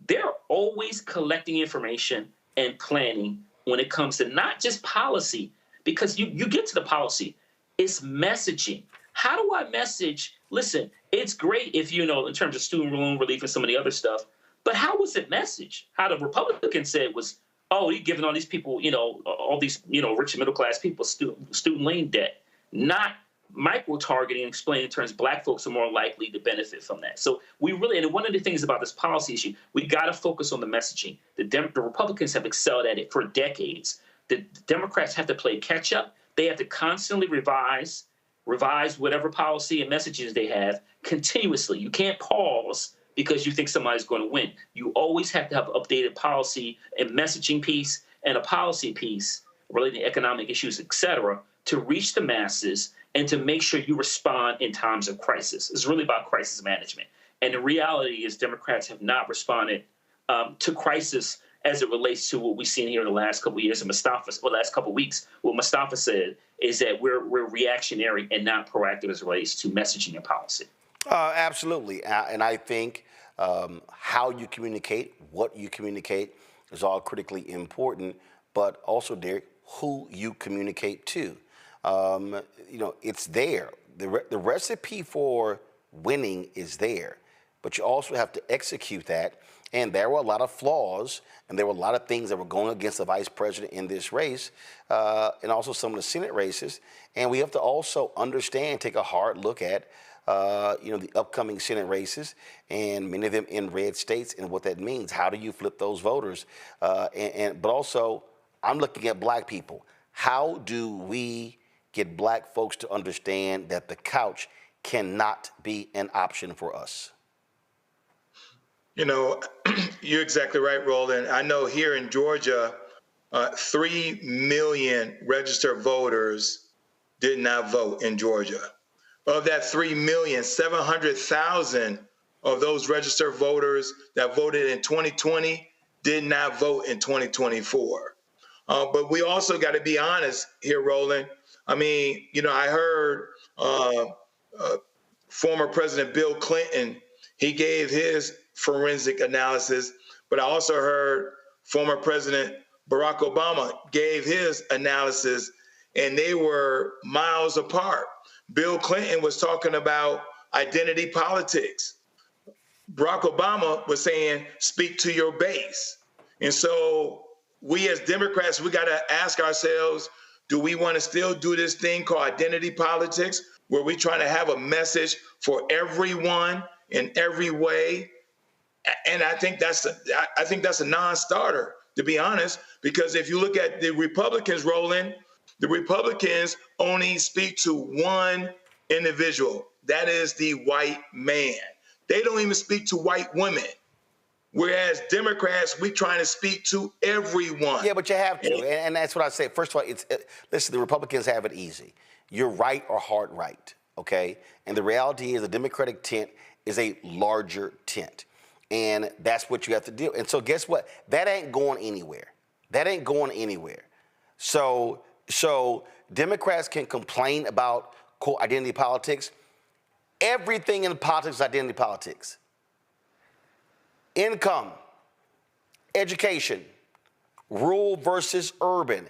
they're always collecting information and planning when it comes to not just policy, because you get to the policy, it's messaging. How do I message? Listen, it's great if, in terms of student loan relief and some of the other stuff, but how was it messaged? How the Republicans said was, oh, you're giving all these people, all these, rich and middle class people student loan debt, not micro-targeting and explaining in terms Black folks are more likely to benefit from that. So we really, and one of the things about this policy issue, we got to focus on the messaging. The Republicans have excelled at it for decades. The Democrats have to play catch up. They have to constantly revise whatever policy and messages they have continuously. You can't pause because you think somebody's going to win. You always have to have updated policy and messaging piece and a policy piece relating to economic issues, et cetera, to reach the masses and to make sure you respond in times of crisis. It's really about crisis management. And the reality is Democrats have not responded to crisis as it relates to what we've seen here in the last couple of years, and last couple of weeks. What Mustafa said is that we're reactionary and not proactive as it relates to messaging and policy. Absolutely. And I think how you communicate, what you communicate is all critically important, but also, Derek, who you communicate to. It's there. The recipe for winning is there, but you also have to execute that. And there were a lot of flaws, and there were a lot of things that were going against the vice president in this race, and also some of the Senate races. And we have to also understand, take a hard look at, the upcoming Senate races, and many of them in red states, and what that means. How do you flip those voters? But also, I'm looking at Black people. How do we get Black folks to understand that the couch cannot be an option for us? You're exactly right, Roland. I know here in Georgia, 3 million registered voters did not vote in Georgia. of that 3,700,000 of those registered voters that voted in 2020 did not vote in 2024. But we also got to be honest here, Roland. I mean, I heard former President Bill Clinton, he gave his forensic analysis, but I also heard former President Barack Obama gave his analysis, and they were miles apart. Bill Clinton was talking about identity politics. Barack Obama was saying, speak to your base. And so we as Democrats, we got to ask ourselves, do we want to still do this thing called identity politics, where we're trying to have a message for everyone in every way? And I think that's a non-starter, to be honest, because if you look at the Republicans, Roland, the Republicans only speak to one individual. That is the white man. They don't even speak to white women. Whereas Democrats, we trying to speak to everyone. Yeah, but you have to, and that's what I say. First of all, listen, the Republicans have it easy. You're right or hard right, okay? And the reality is the Democratic tent is a larger tent, and that's what you have to do. And so guess what? That ain't going anywhere. That ain't going anywhere. So Democrats can complain about, quote, identity politics. Everything in politics is identity politics. Income, education, rural versus urban.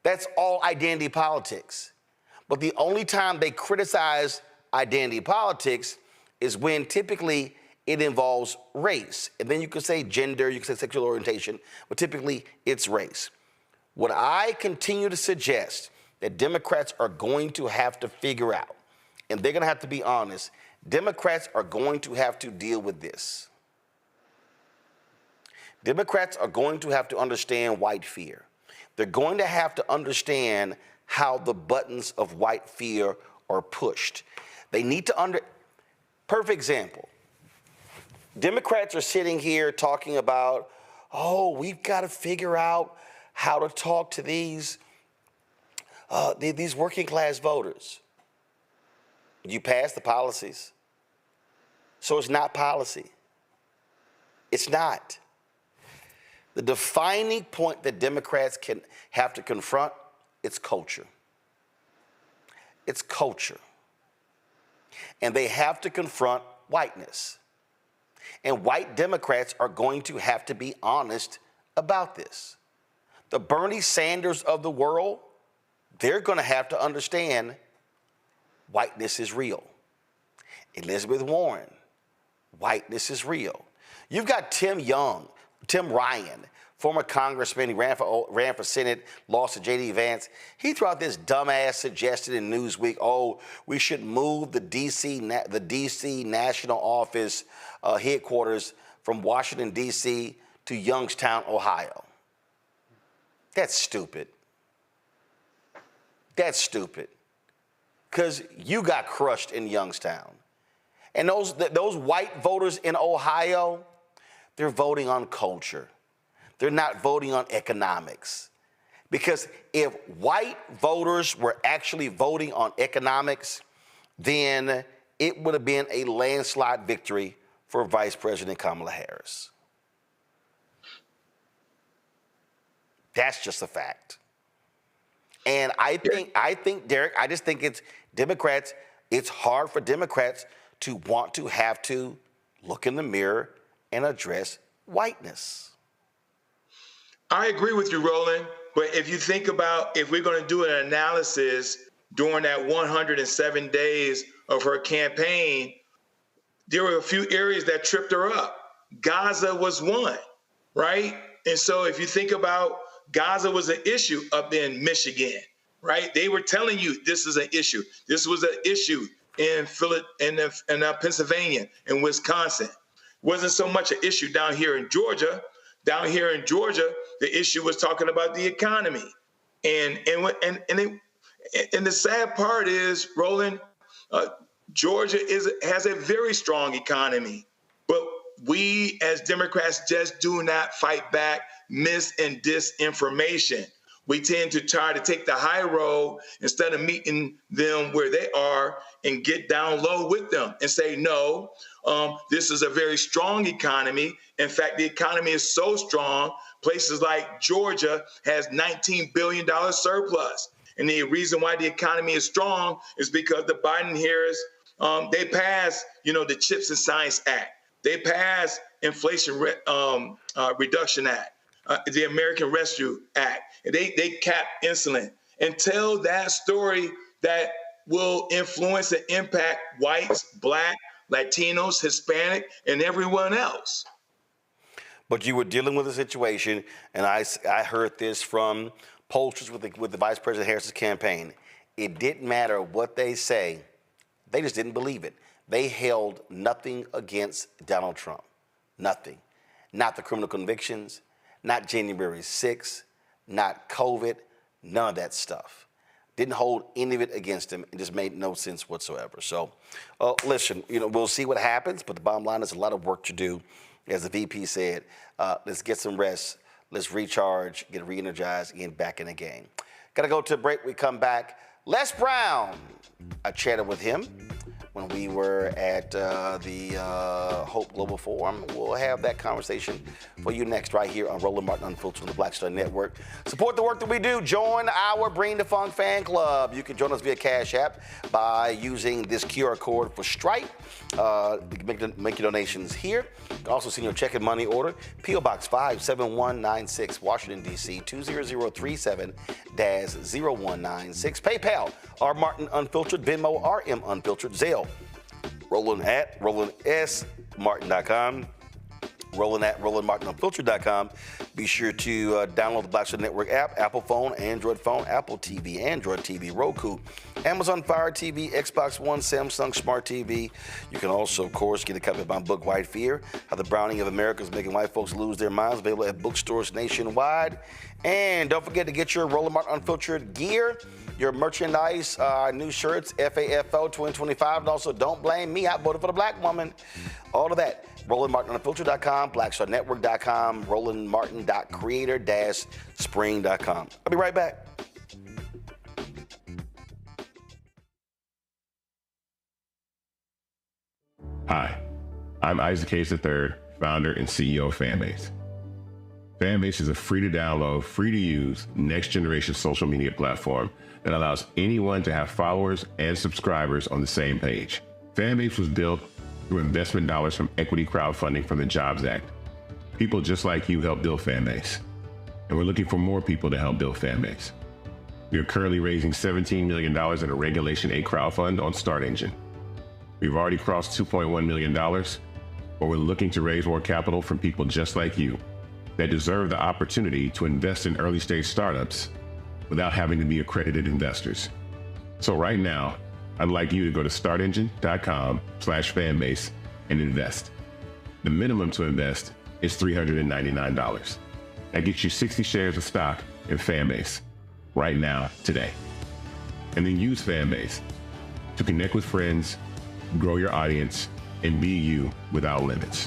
That's all identity politics. But the only time they criticize identity politics is when typically it involves race. And then you could say gender, you could say sexual orientation, but typically it's race. What I continue to suggest that Democrats are going to have to figure out, and they're going to have to be honest, Democrats are going to have to deal with this. Democrats are going to have to understand white fear. They're going to have to understand how the buttons of white fear are pushed. They need to perfect example. Democrats are sitting here talking about, oh, we've got to figure out how to talk to these working class voters. You pass the policies. So it's not policy. It's not. The defining point that Democrats can have to confront, it's culture. It's culture. And they have to confront whiteness. And white Democrats are going to have to be honest about this. The Bernie Sanders of the world, they're going to have to understand whiteness is real. Elizabeth Warren, whiteness is real. You've got Tim Ryan, former congressman, he ran for Senate, lost to J.D. Vance. He threw out this dumbass suggestion in Newsweek, oh, we should move the D.C. national office headquarters from Washington, D.C. to Youngstown, Ohio. That's stupid. That's stupid. Because you got crushed in Youngstown. And those white voters in Ohio, they're voting on culture. They're not voting on economics. Because if white voters were actually voting on economics, then it would have been a landslide victory for Vice President Kamala Harris. That's just a fact. And I think, Derek, I just think it's hard for Democrats to want to have to look in the mirror and address whiteness. I agree with you, Roland. But if you think about if we're going to do an analysis during that 107 days of her campaign, there were a few areas that tripped her up. Gaza was one, right? And so if you think about Gaza was an issue up in Michigan, right? They were telling you this is an issue. This was an issue in Pennsylvania and Wisconsin. Wasn't so much an issue down here in Georgia. Down here in Georgia, the issue was talking about the economy. And the sad part is, Roland, Georgia has a very strong economy, but we as Democrats just do not fight back mis and disinformation. we tend to try to take the high road instead of meeting them where they are and get down low with them and say, no, this is a very strong economy. In fact, the economy is so strong, places like Georgia has $19 billion surplus. And the reason why the economy is strong is because the Biden-Harris, they passed, the CHIPS and Science Act. They passed Inflation Reduction Act, the American Rescue Act. And they cap insulin. And tell that story that will influence and impact whites, Black, Latinos, Hispanic, and everyone else. But you were dealing with a situation, and I heard this from pollsters with the Vice President Harris's campaign. It didn't matter what they say. They just didn't believe it. They held nothing against Donald Trump. Nothing. Not the criminal convictions, not January 6th, not COVID, none of that stuff. Didn't hold any of it against him. It just made no sense whatsoever. So, listen, we'll see what happens, but the bottom line is a lot of work to do. As the VP said, let's get some rest, let's recharge, get re-energized, get back in the game. Got to go to a break. We come back. Les Brown, I chatted with him when we were at the Hope Global Forum. We'll have that conversation for you next right here on Roland Martin Unfiltered on the Black Star Network. Support the work that we do. Join our Bring the Funk fan club. You can join us via Cash App by using this QR code for Stripe. Make your donations here. You can also send your check and money order. P.O. Box 57196, Washington, D.C. 20037-0196. PayPal, R. Martin Unfiltered. Venmo, RM Unfiltered. Zelle, Roland at RolandSMartin.com. Roland at RolandMartinUnfiltered.com. Be sure to download the Black Star Network app, Apple phone, Android phone, Apple TV, Android TV, Roku, Amazon Fire TV, Xbox One, Samsung Smart TV. You can also, of course, get a copy of my book, White Fear, How the Browning of America is Making White Folks Lose Their Minds, available at bookstores nationwide. And don't forget to get your Roland Martin Unfiltered gear, your merchandise, new shirts, FAFO 2025. And also, don't blame me, I voted for the black woman. All of that. RolandMartinUnfiltered.com, BlackStarNetwork.com, RolandMartin.creator-spring.com. I'll be right back. Hi, I'm Isaac Hayes III, founder and CEO of Fanbase. Fanbase is a free-to-download, free-to-use, next-generation social media platform that allows anyone to have followers and subscribers on the same page. Fanbase was built through investment dollars from equity crowdfunding from the Jobs Act. People just like you help build Fanbase, and we're looking for more people to help build Fanbase. We are currently raising $17 million in a Regulation A crowdfund on Start Engine. We've already crossed $2.1 million, but we're looking to raise more capital from people just like you that deserve the opportunity to invest in early-stage startups without having to be accredited investors. So right now, I'd like you to go to startengine.com/fanbase and invest. The minimum to invest is $399. That gets you 60 shares of stock in Fanbase right now, today. And then use Fanbase to connect with friends, grow your audience, and be you without limits.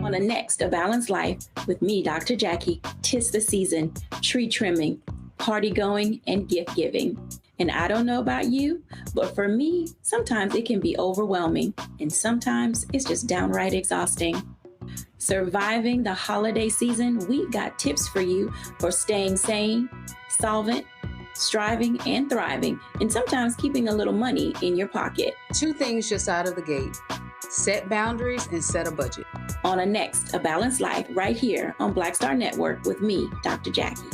On the next A Balanced Life with me, Dr. Jackie, 'tis the season, tree trimming, party going, and gift giving. And I don't know about you, but for me, sometimes it can be overwhelming, and sometimes it's just downright exhausting. Surviving the holiday season, we've got tips for you for staying sane, solvent, striving, and thriving, and sometimes keeping a little money in your pocket. 2 things just out of the gate: set boundaries and set a budget. On a next A Balanced Life right here on Black Star Network with me, Dr. Jackie.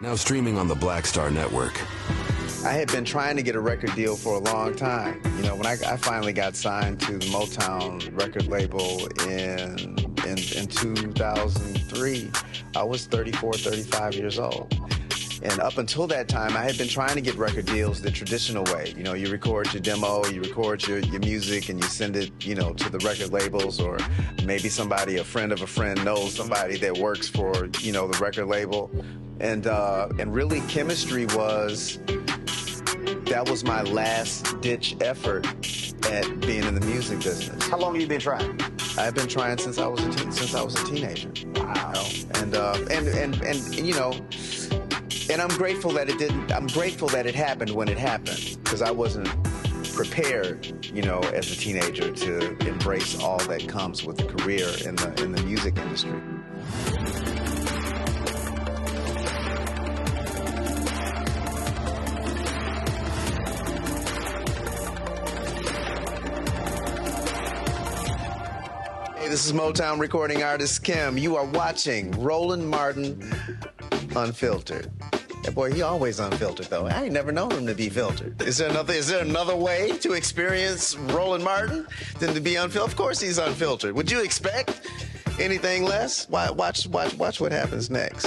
Now streaming on the Black Star Network. I had been trying to get a record deal for a long time. You know, when I finally got signed to the Motown record label in 2003, I was 34, 35 years old. And up until that time, I had been trying to get record deals the traditional way. You know, you record your demo, you record your music, and you send it, you know, to the record labels, or maybe somebody, a friend of a friend, knows somebody that works for, you know, the record label. And really, chemistry was that was my last ditch effort at being in the music business. How long have you been trying? I've been trying since I was a teenager. Wow. And you know, and I'm grateful that it didn't. I'm grateful that it happened when it happened, because I wasn't prepared, you know, as a teenager to embrace all that comes with a career in the music industry. Hey, this is Motown recording artist Kim. You are watching Roland Martin Unfiltered. That boy, he always unfiltered, though. I ain't never known him to be filtered. Is there another way to experience Roland Martin than to be unfiltered? Of course he's unfiltered. Would you expect anything less? Watch what happens next.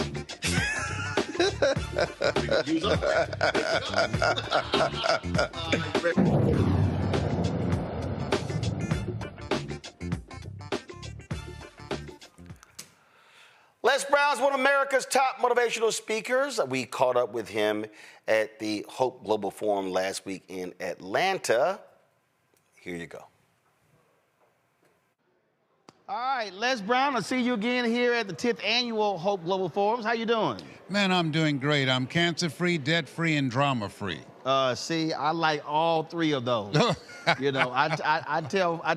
Les Brown's one of America's top motivational speakers. We caught up with him at the Hope Global Forum last week in Atlanta. Here you go. All right, Les Brown, I see you again here at the 10th Annual Hope Global Forums. How you doing? Man, I'm doing great. I'm cancer-free, debt-free, and drama-free. See, I like all three of those. You know, I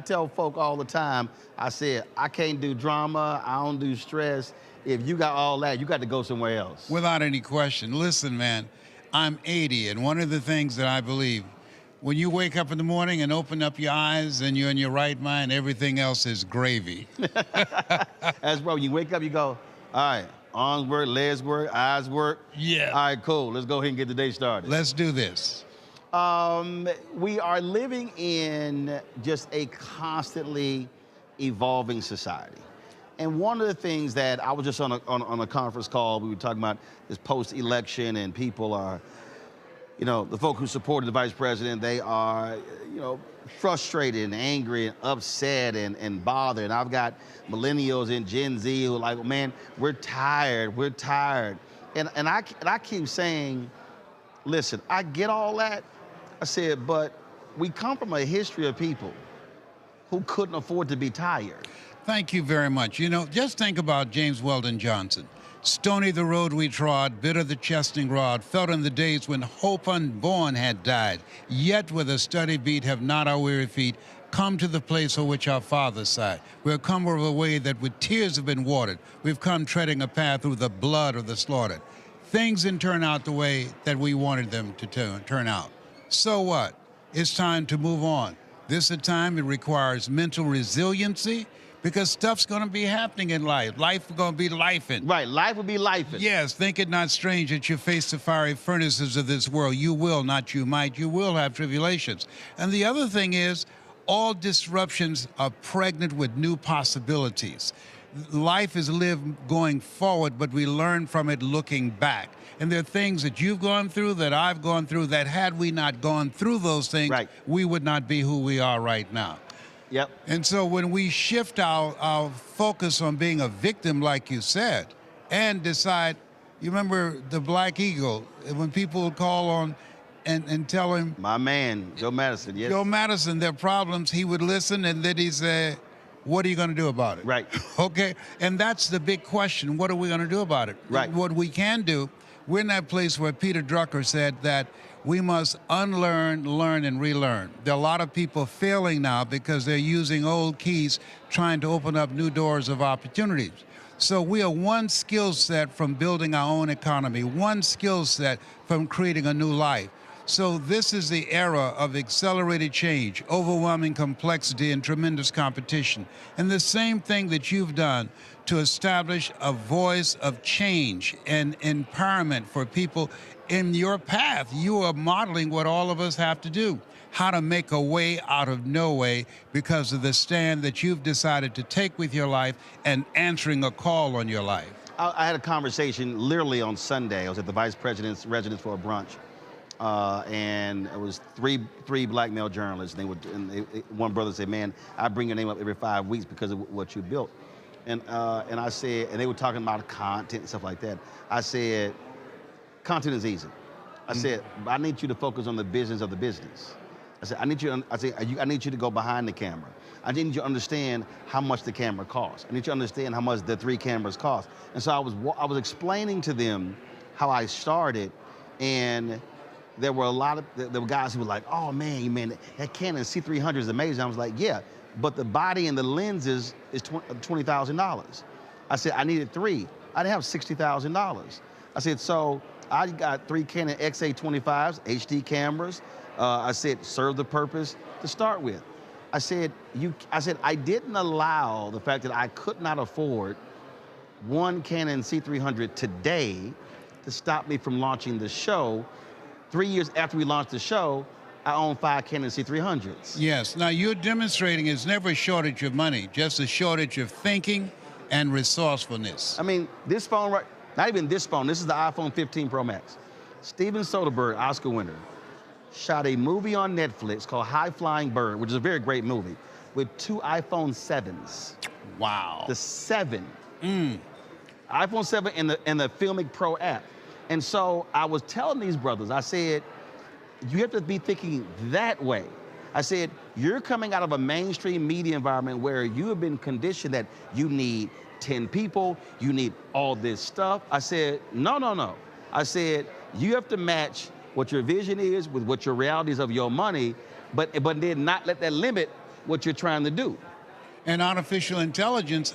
tell folk all the time, I said, I can't do drama, I don't do stress. If you got all that, you got to go somewhere else. Without any question. Listen, man, I'm 80, and one of the things that I believe, when you wake up in the morning and open up your eyes and you're in your right mind, everything else is gravy. That's bro, you wake up, you go, all right, arms work, legs work, eyes work. Yeah. All right, cool, let's go ahead and get the day started. Let's do this. We are living in just a constantly evolving society. And one of the things that I was just on a conference call, we were talking about this post-election, and people are, you know, the folk who supported the vice president, they are, you know, frustrated and angry and upset and bothered. And I've got millennials and Gen Z who are like, man, we're tired. And I keep saying, listen, I get all that. I said, but we come from a history of people who couldn't afford to be tired. Thank you very much. You know, just think about James Weldon Johnson. Stony the road we trod, bitter the chastening rod, felt in the days when hope unborn had died. Yet with a steady beat have not our weary feet come to the place for which our fathers sighed. We have come over a way that with tears have been watered. We've come treading a path through the blood of the slaughtered. Things didn't turn out the way that we wanted them to turn out. So what? It's time to move on. This is a time it requires mental resiliency, because stuff's going to be happening in life. Life is going to be lifing. Right, life will be lifing. Yes, think it not strange that you face the fiery furnaces of this world. You will, not you might, you will have tribulations. And the other thing is, all disruptions are pregnant with new possibilities. Life is lived going forward, but we learn from it looking back. And there are things that you've gone through, that I've gone through, that had we not gone through those things, we would not be who we are right now. Yep. And so when we shift our focus on being a victim, like you said, and decide, you remember the Black Eagle, when people would call on and tell him, my man, Joe Madison, yes. Joe Madison, their problems, he would listen, and then he said, what are you going to do about it? Right. Okay, and that's the big question. What are we going to do about it? Right. What we can do, we're in that place where Peter Drucker said that we must unlearn, learn, and relearn. There are a lot of people failing now because they're using old keys trying to open up new doors of opportunities. So we are one skill set from building our own economy, one skill set from creating a new life. So this is the era of accelerated change, overwhelming complexity, and tremendous competition. And the same thing that you've done to establish a voice of change and empowerment for people in your path, you are modeling what all of us have to do, how to make a way out of no way because of the stand that you've decided to take with your life and answering a call on your life. I had a conversation literally on Sunday. I was at the vice president's residence for a brunch. And it was three black male journalists. One brother said, man, I bring your name up every 5 weeks because of what you built. And I said, and they were talking about content and stuff like that. I said, content is easy. I said, but I need you to focus on the business of the business. I said, I need you to go behind the camera. I need you to understand how much the camera costs. I need you to understand how much the 3 cameras cost. And so I was explaining to them how I started, and there were a lot of there were guys who were like, oh man, that Canon C300 is amazing. I was like, yeah, but the body and the lenses is $20,000. I said, I needed 3. I didn't have $60,000. I said, so I got 3 Canon XA25s, HD cameras. I said, serve the purpose to start with. I said, I didn't allow the fact that I could not afford 1 Canon C300 today to stop me from launching the show. 3 years after we launched the show, I own 5 Canon C300s. Yes. Now, you're demonstrating it's never a shortage of money, just a shortage of thinking and resourcefulness. I mean, this phone, not even this phone, this is the iPhone 15 Pro Max. Steven Soderbergh, Oscar winner, shot a movie on Netflix called High Flying Bird, which is a very great movie, with 2 iPhone 7s. Wow. The 7. iPhone 7 and the Filmic Pro app. And so I was telling these brothers, I said, you have to be thinking that way. I said, you're coming out of a mainstream media environment where you have been conditioned that you need 10 people, you need all this stuff. I said, no. I said, you have to match what your vision is with what your realities of your money, but then not let that limit what you're trying to do. And artificial intelligence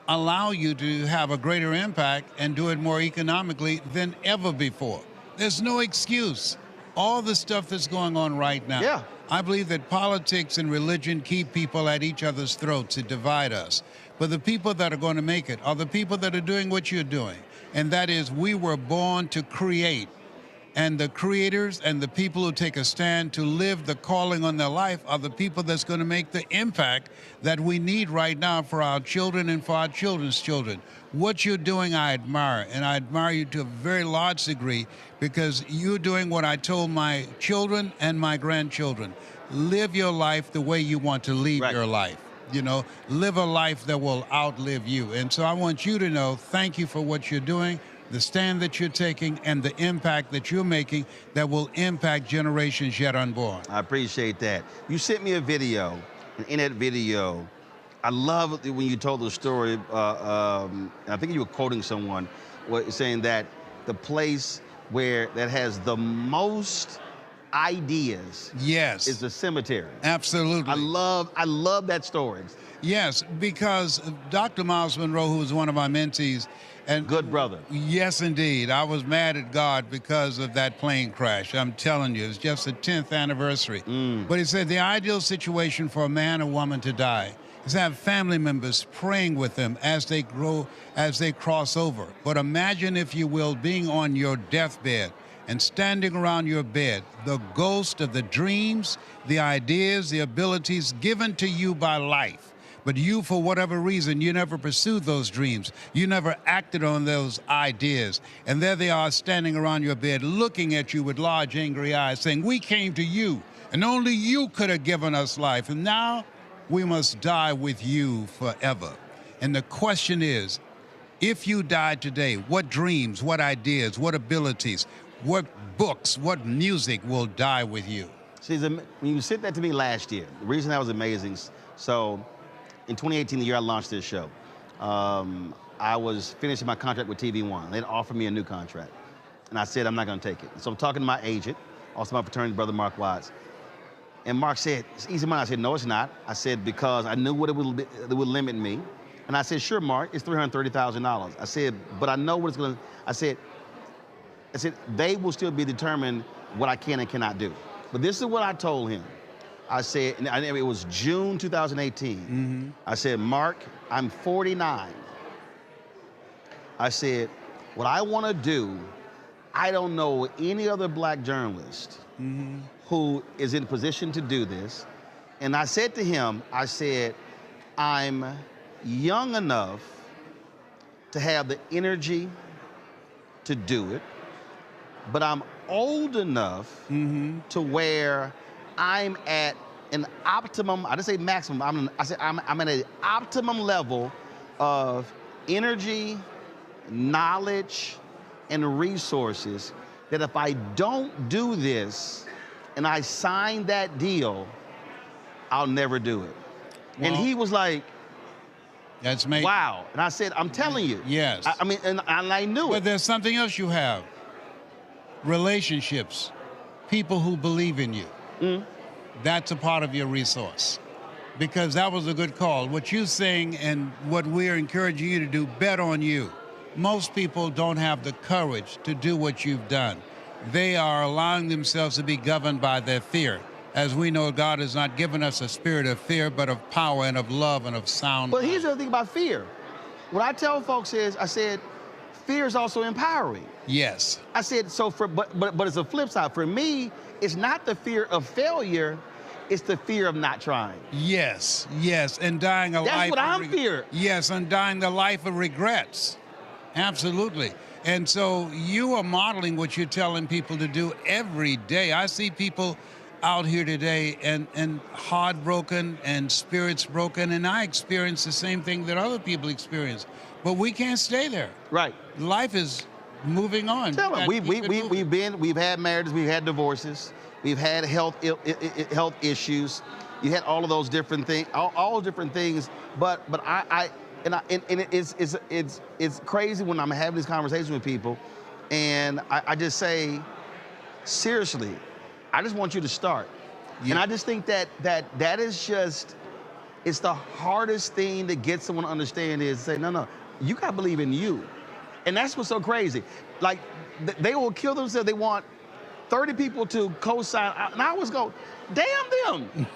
allow you to have a greater impact and do it more economically than ever before. There's no excuse. All the stuff that's going on right now. Yeah. I believe that politics and religion keep people at each other's throats to divide us. But the people that are going to make it are the people that are doing what you're doing. And that is, we were born to create. And the creators and the people who take a stand to live the calling on their life are the people that's going to make the impact that we need right now for our children and for our children's children. What you're doing, I admire, and I admire you to a very large degree because you're doing what I told my children and my grandchildren. Live your life the way you want to lead your life. You know, live a life that will outlive you. And so I want you to know, thank you for what you're doing, the stand that you're taking, and the impact that you're making that will impact generations yet unborn. I appreciate that. You sent me a video, and in that video, I love when you told the story, I think you were quoting someone, saying that the place that has the most ideas is the cemetery. Absolutely. I love that story. Yes, because Dr. Miles Monroe, who was one of my mentees, and good brother. Yes, indeed. I was mad at God because of that plane crash. I'm telling you, it's just the 10th anniversary. But he said the ideal situation for a man or woman to die is to have family members praying with them as they grow, as they cross over. But imagine, if you will, being on your deathbed and standing around your bed, the ghost of the dreams, the ideas, the abilities given to you by life. But you, for whatever reason, you never pursued those dreams. You never acted on those ideas. And there they are standing around your bed, looking at you with large, angry eyes, saying, we came to you, and only you could have given us life. And now we must die with you forever. And the question is, if you died today, what dreams, what ideas, what abilities, what books, what music will die with you? See, when you sent that to me last year, the reason that was amazing, so in 2018, the year I launched this show, I was finishing my contract with TV One. They'd offered me a new contract. And I said, I'm not going to take it. So I'm talking to my agent, also my fraternity brother, Mark Watts. And Mark said, it's easy money. I said, no, it's not. I said, because I knew what it would limit me. And I said, sure, Mark, it's $330,000. I said, but I know what it's going to, I said, they will still be determined what I can and cannot do. But this is what I told him. I said, and it was June 2018. I said, Mark, I'm 49. I said, what I want to do, I don't know any other black journalist who is in position to do this. And I said to him, I said, I'm young enough to have the energy to do it, but I'm old enough to where I'm at an optimum, I didn't say maximum, I'm at an optimum level of energy, knowledge, and resources that if I don't do this and I sign that deal, I'll never do it. And he was like, that's me. Wow. And I said, I'm telling you. Yes. I mean, and I knew it. But there's something else you have. Relationships. People who believe in you. That's a part of your resource. Because that was a good call. What you're saying and what we're encouraging you to do, bet on you. Most people don't have the courage to do what you've done. They are allowing themselves to be governed by their fear. As we know, God has not given us a spirit of fear, but of power and of love and of sound. But here's the other thing about fear. What I tell folks is, I said, fear is also empowering. Yes. I said, so but it's a flip side. For me, it's not the fear of failure, it's the fear of not trying. Yes, yes, and dying a life. That's what I'm fearing. Yes, and dying the life of regrets. Absolutely. And so you are modeling what you're telling people to do every day. I see people out here today and heartbroken and spirits broken, and I experience the same thing that other people experience. But we can't stay there. Right. Life is moving on. Tell them, we've had marriages, we've had divorces, we've had health issues. You had all of those different things, all different things. But it's crazy when I'm having these conversations with people, and I just say, seriously, I just want you to start. Yeah. And I just think that is just, it's the hardest thing to get someone to understand is say, no, you gotta believe in you. And that's what's so crazy. Like, they will kill themselves. They want 30 people to co-sign. And I always go, damn them.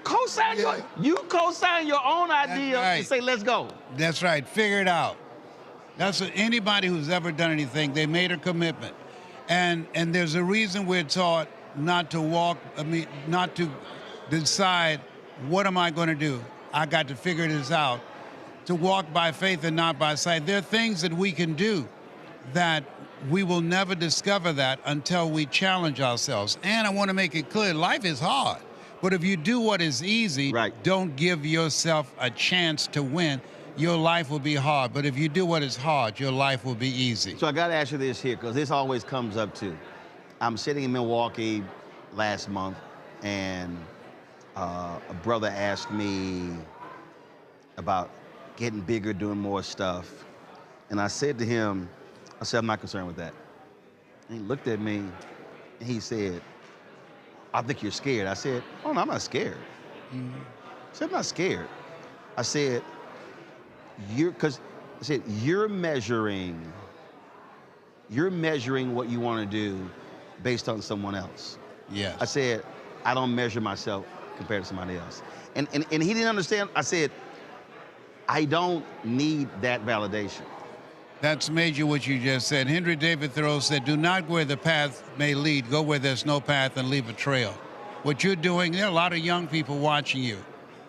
Co-sign you co-sign your own idea and say, let's go. That's right, figure it out. That's what anybody who's ever done anything, they made a commitment. And there's a reason we're taught not to decide, what am I going to do? I got to figure this out. To walk by faith and not by sight. There are things that we can do that we will never discover that until we challenge ourselves. And I want to make it clear, life is hard. But if you do what is easy, don't give yourself a chance to win, your life will be hard. But if you do what is hard, your life will be easy. So I got to ask you this here, because this always comes up too. I'm sitting in Milwaukee last month, and a brother asked me about getting bigger, doing more stuff. And I said to him, I said, I'm not concerned with that. And he looked at me, and he said, I think you're scared. I said, oh, no, I'm not scared. I said, I'm not scared. I said, you're measuring what you want to do based on someone else. Yes. I said, I don't measure myself compared to somebody else. And he didn't understand. I said, I don't need that validation. That's major what you just said. Henry David Thoreau said, do not go where the path may lead, go where there's no path and leave a trail. What you're doing, there are a lot of young people watching you.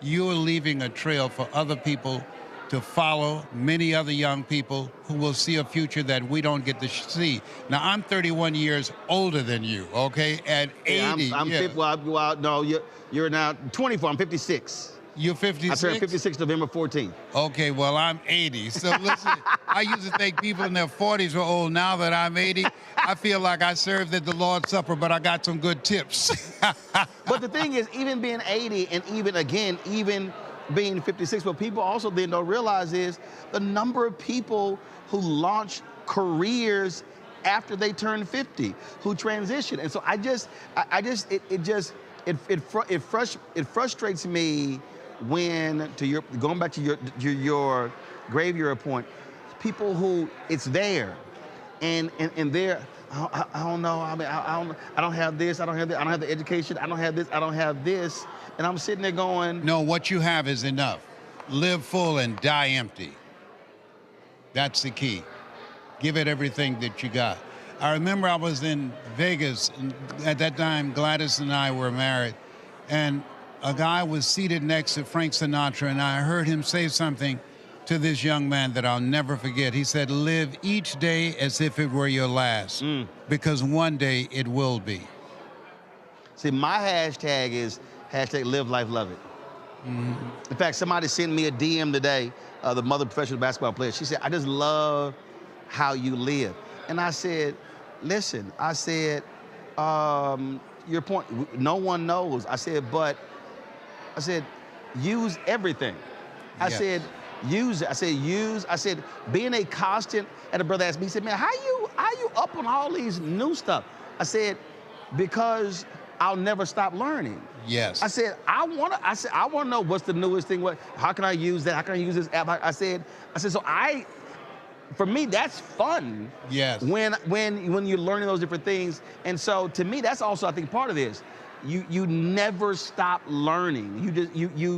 You're leaving a trail for other people to follow, many other young people who will see a future that we don't get to see. Now, I'm 31 years older than you, okay? At 80. I'm 50, no, you're now 24, I'm 56. You're 56? I turned 56 November 14th. Okay, well, I'm 80. So listen, I used to think people in their 40s were old. Now that I'm 80, I feel like I served at the Lord's Supper, but I got some good tips. But the thing is, even being 80 and even being 56, what people also then don't realize is the number of people who launch careers after they turn 50, who transition. And so it frustrates me when, going back to your graveyard point, people who it's there, and they're, I don't know. I mean, I don't have this. I don't have that. I don't have the education. I don't have this. I don't have this. And I'm sitting there going, no, what you have is enough. Live full and die empty. That's the key. Give it everything that you got. I remember I was in Vegas, and at that time, Gladys and I were married, and a guy was seated next to Frank Sinatra, and I heard him say something to this young man that I'll never forget. He said, live each day as if it were your last, because one day it will be. See, my hashtag is #live life, love it. In fact, somebody sent me a DM today, the mother of professional basketball player. She said, I just love how you live. And I said, listen, I said, your point, no one knows. I said, use everything. I Yes. said, use it. I said, being a constant, and a brother asked me, he said, man, how you up on all these new stuff? I said, because I'll never stop learning. Yes. I said, I want to know what's the newest thing. How can I use that? How can I use this app? I said, for me, that's fun. Yes. When you're learning those different things. And so to me, that's also, I think, part of this. You never stop learning. You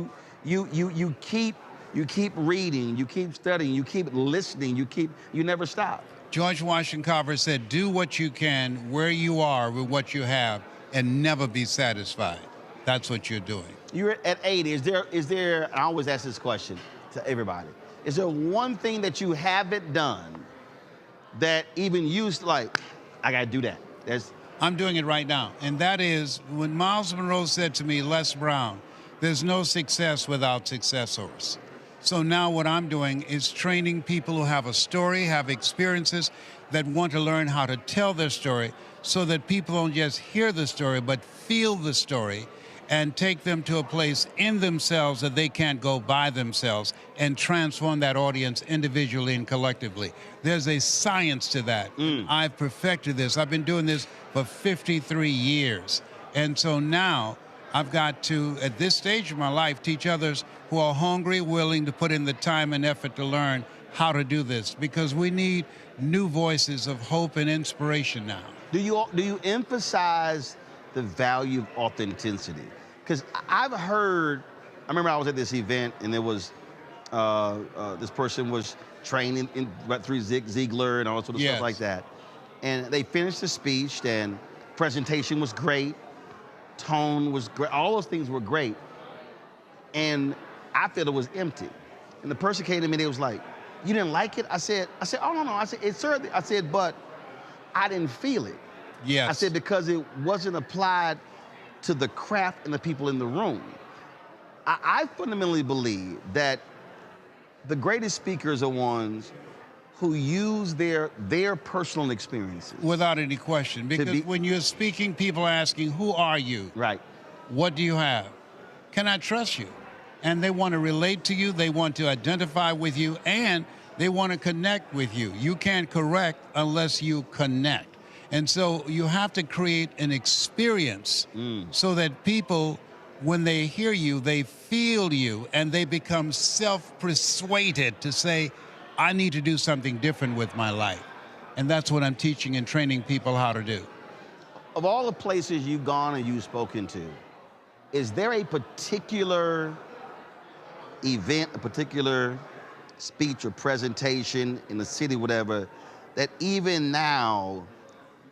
keep reading, you keep studying, you keep listening, you never stop. George Washington Carver said, do what you can where you are with what you have and never be satisfied. That's what you're doing. You're at 80. Is there, I always ask this question to everybody. Is there one thing that you haven't done that even you like, I gotta do that? I'm doing it right now. And that is when Miles Monroe said to me, Les Brown, there's no success without successors. So now what I'm doing is training people who have a story, have experiences, that want to learn how to tell their story so that people don't just hear the story, but feel the story and take them to a place in themselves that they can't go by themselves and transform that audience individually and collectively. There's a science to that. I've perfected this. I've been doing this for 53 years. And so now I've got to, at this stage of my life, teach others who are hungry, willing to put in the time and effort to learn how to do this, because we need new voices of hope and inspiration now. Do you emphasize the value of authenticity? Because I've heard, I remember I was at this event and there was, this person was training through Zig Ziglar and all sort of stuff like that. And they finished the speech and presentation was great, tone was great, all those things were great. And I felt it was empty. And the person came to me and they was like, you didn't like it? I said, oh, no. I said, it's certainly, I said, but I didn't feel it. Yes. I said, because it wasn't applied to the craft and the people in the room. I fundamentally believe that the greatest speakers are ones who use their personal experiences. Without any question, because when you're speaking, people are asking, who are you? Right. What do you have? Can I trust you? And they want to relate to you, they want to identify with you, and they want to connect with you. You can't correct unless you connect. And so you have to create an experience so that people, when they hear you, they feel you, and they become self-persuaded to say, I need to do something different with my life. And that's what I'm teaching and training people how to do. Of all the places you've gone and you've spoken to, is there a particular event, a particular speech or presentation in the city, whatever, that even now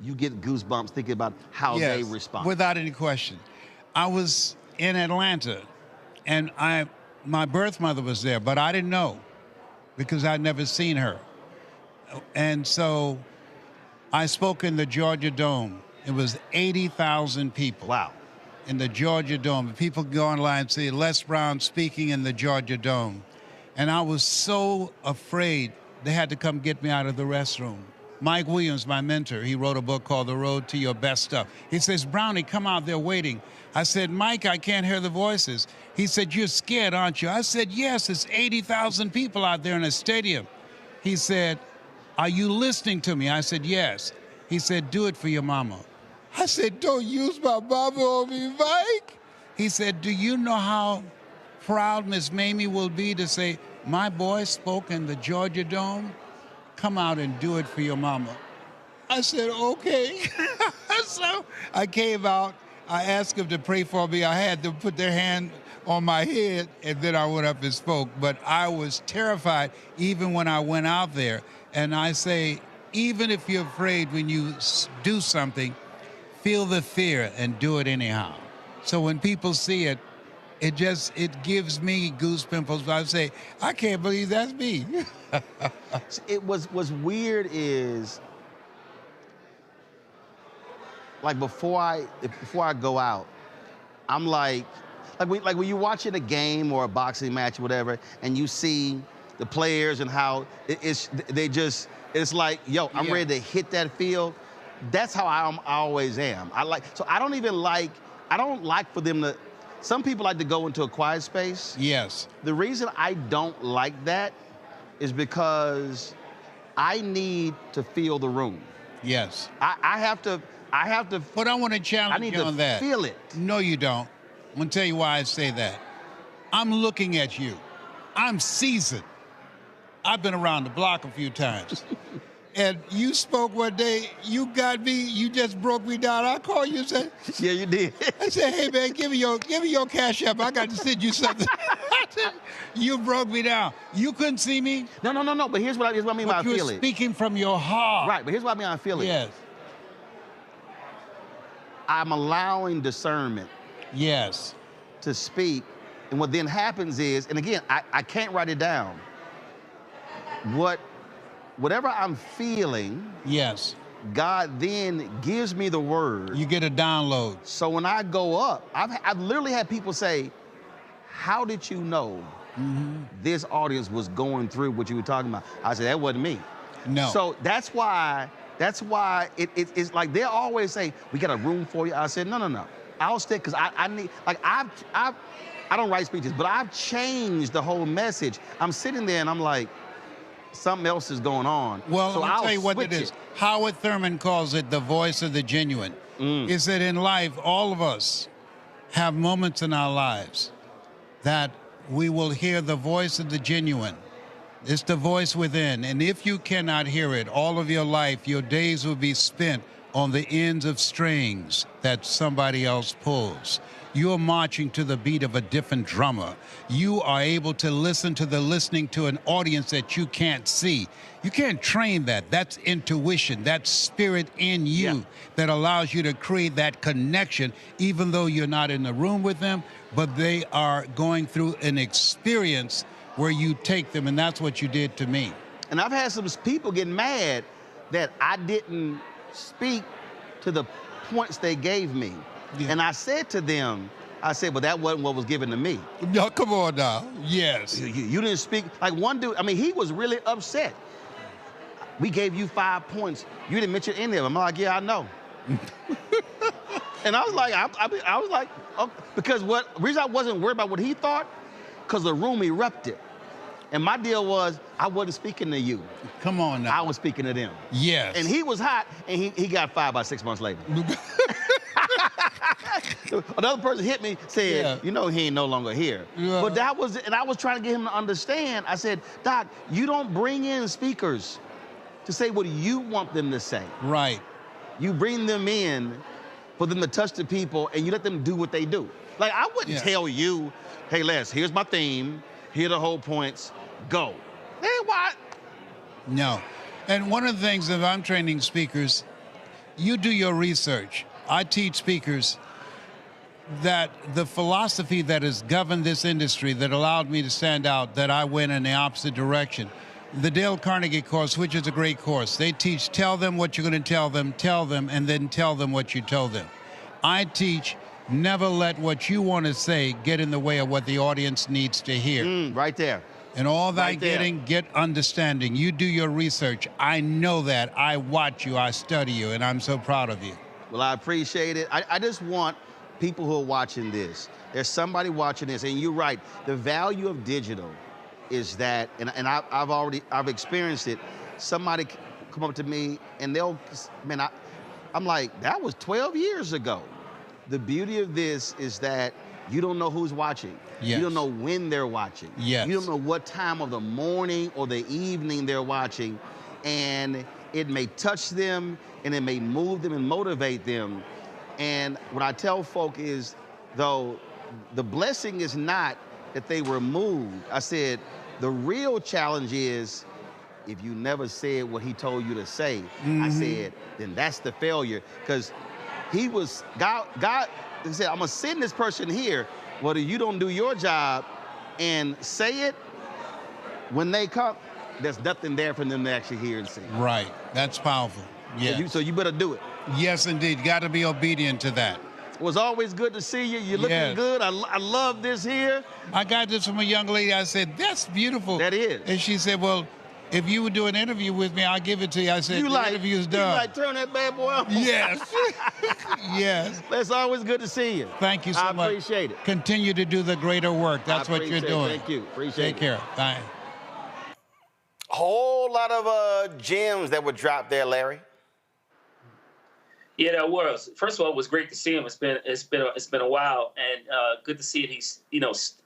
you get goosebumps thinking about how they respond? Without any question. I was in Atlanta, and my birth mother was there, but I didn't know because I'd never seen her. And so I spoke in the Georgia Dome. It was 80,000 people. Wow. In the Georgia Dome. People go online and see Les Brown speaking in the Georgia Dome. And I was so afraid they had to come get me out of the restroom. Mike Williams, my mentor, he wrote a book called The Road to Your Best Stuff. He says, Brownie, come out there waiting. I said, Mike, I can't hear the voices. He said, you're scared, aren't you? I said, yes, it's 80,000 people out there in a stadium. He said, are you listening to me? I said, yes. He said, do it for your mama. I said, don't use my mama on me, Mike. He said, do you know how proud Miss Mamie will be to say, my boy spoke in the Georgia Dome? Come out and do it for your mama. I said, okay. So I came out. I asked them to pray for me. I had them put their hand on my head, and then I went up and spoke. But I was terrified even when I went out there. And I say, even if you're afraid when you do something, feel the fear and do it anyhow. So when people see it, it gives me goosebumps. I say, I can't believe that's me. What's weird is, like before I go out, I'm like when you're watching a game or a boxing match or whatever, and you see the players and how it's like, yo, I'm ready to hit that field. that's how I always am. So I don't like for them to, some people like to go into a quiet space. Yes. The reason I don't like that is because I need to feel the room. Yes. I have to. But I want to challenge you on that. Feel it. No, you don't. I'm going to tell you why I say that. I'm looking at you. I'm seasoned. I've been around the block a few times. And you spoke one day, you got me, you just broke me down. I called you and said, yeah, you did. I said, hey man, give me your cash app. I got to send you something. You broke me down. You couldn't see me? No. But here's what I mean by I feel it. You're speaking from your heart. Right, but here's what I mean I feel it. Yes. I'm allowing discernment. Yes. To speak. And what then happens is, and again, I can't write it down. Whatever I'm feeling, yes, God then gives me the word. You get a download. So when I go up, I've literally had people say, how did you know this audience was going through what you were talking about? I said, that wasn't me. No. So that's why it's like they always say, we got a room for you. I said, no. I'll stick, because I need, like I don't write speeches, but I've changed the whole message. I'm sitting there and I'm like, something else is going on. Well, so I'll tell you what it is. Howard Thurman calls it the voice of the genuine. Is that in life, all of us have moments in our lives that we will hear the voice of the genuine. It's the voice within. And if you cannot hear it all of your life, your days will be spent on the ends of strings that somebody else pulls. You're marching to the beat of a different drummer. You are able to listen to listening to an audience that you can't see. You can't train that. That's intuition. That's spirit in you that allows you to create that connection, even though you're not in the room with them, but they are going through an experience where you take them, and that's what you did to me. And I've had some people get mad that I didn't speak to the points they gave me. Yeah. And I said to them, well, that wasn't what was given to me. No, come on now. Yes. You didn't speak. Like one dude, I mean, he was really upset. We gave you 5 points. You didn't mention any of them. I'm like, yeah, I know. And I was like, I was like, oh, because the reason I wasn't worried about what he thought, because the room erupted. And my deal was, I wasn't speaking to you. Come on now. I was speaking to them. Yes. And he was hot, and he got fired about 6 months later. Another person hit me, said, you know, he ain't no longer here. Yeah. But I was trying to get him to understand. I said, Doc, you don't bring in speakers to say what you want them to say. Right. You bring them in for them to touch the people, and you let them do what they do. Like, I wouldn't tell you, hey, Les, here's my theme, here are the whole points, go. Hey, what? No. And one of the things that I'm training speakers, you do your research. I teach speakers that the philosophy that has governed this industry that allowed me to stand out, that I went in the opposite direction. The Dale Carnegie course, which is a great course, they teach tell them what you're going to tell them, and then tell them what you told them. I teach never let what you want to say get in the way of what the audience needs to hear. Right there. And all that get understanding. You do your research. I know that. I watch you. I study you. And I'm so proud of you. Well, I appreciate it. I just want people who are watching this. There's somebody watching this. And you're right. The value of digital is that, and I've experienced it. Somebody come up to me and they'll, man, I'm like, that was 12 years ago. The beauty of this is that you don't know who's watching. Yes. You don't know when they're watching. Yes. You don't know what time of the morning or the evening they're watching. And it may touch them, and it may move them and motivate them. And what I tell folk is, though, the blessing is not that they were moved. I said, the real challenge is if you never said what he told you to say. I said, then that's the failure. Because God said, I'm going to send this person here. Whether you don't do your job and say it, when they come, there's nothing there for them to actually hear and see. Right. That's powerful. Yeah. So you better do it. Yes, indeed. Got to be obedient to that. It was always good to see you. You're looking good. I love this here. I got this from a young lady. I said, that's beautiful. That is. And she said, well, if you would do an interview with me, I'll give it to you. I said, the interview's done. You like turn that bad boy on? Yes. Yes. It's always good to see you. Thank you so much. I appreciate it. Continue to do the greater work. That's what you're doing. Thank you. Appreciate it. Take care. Bye. Whole lot of gems that were dropped there, Larry. Yeah, that was. First of all, it was great to see him. It's been a while, and good to see that he's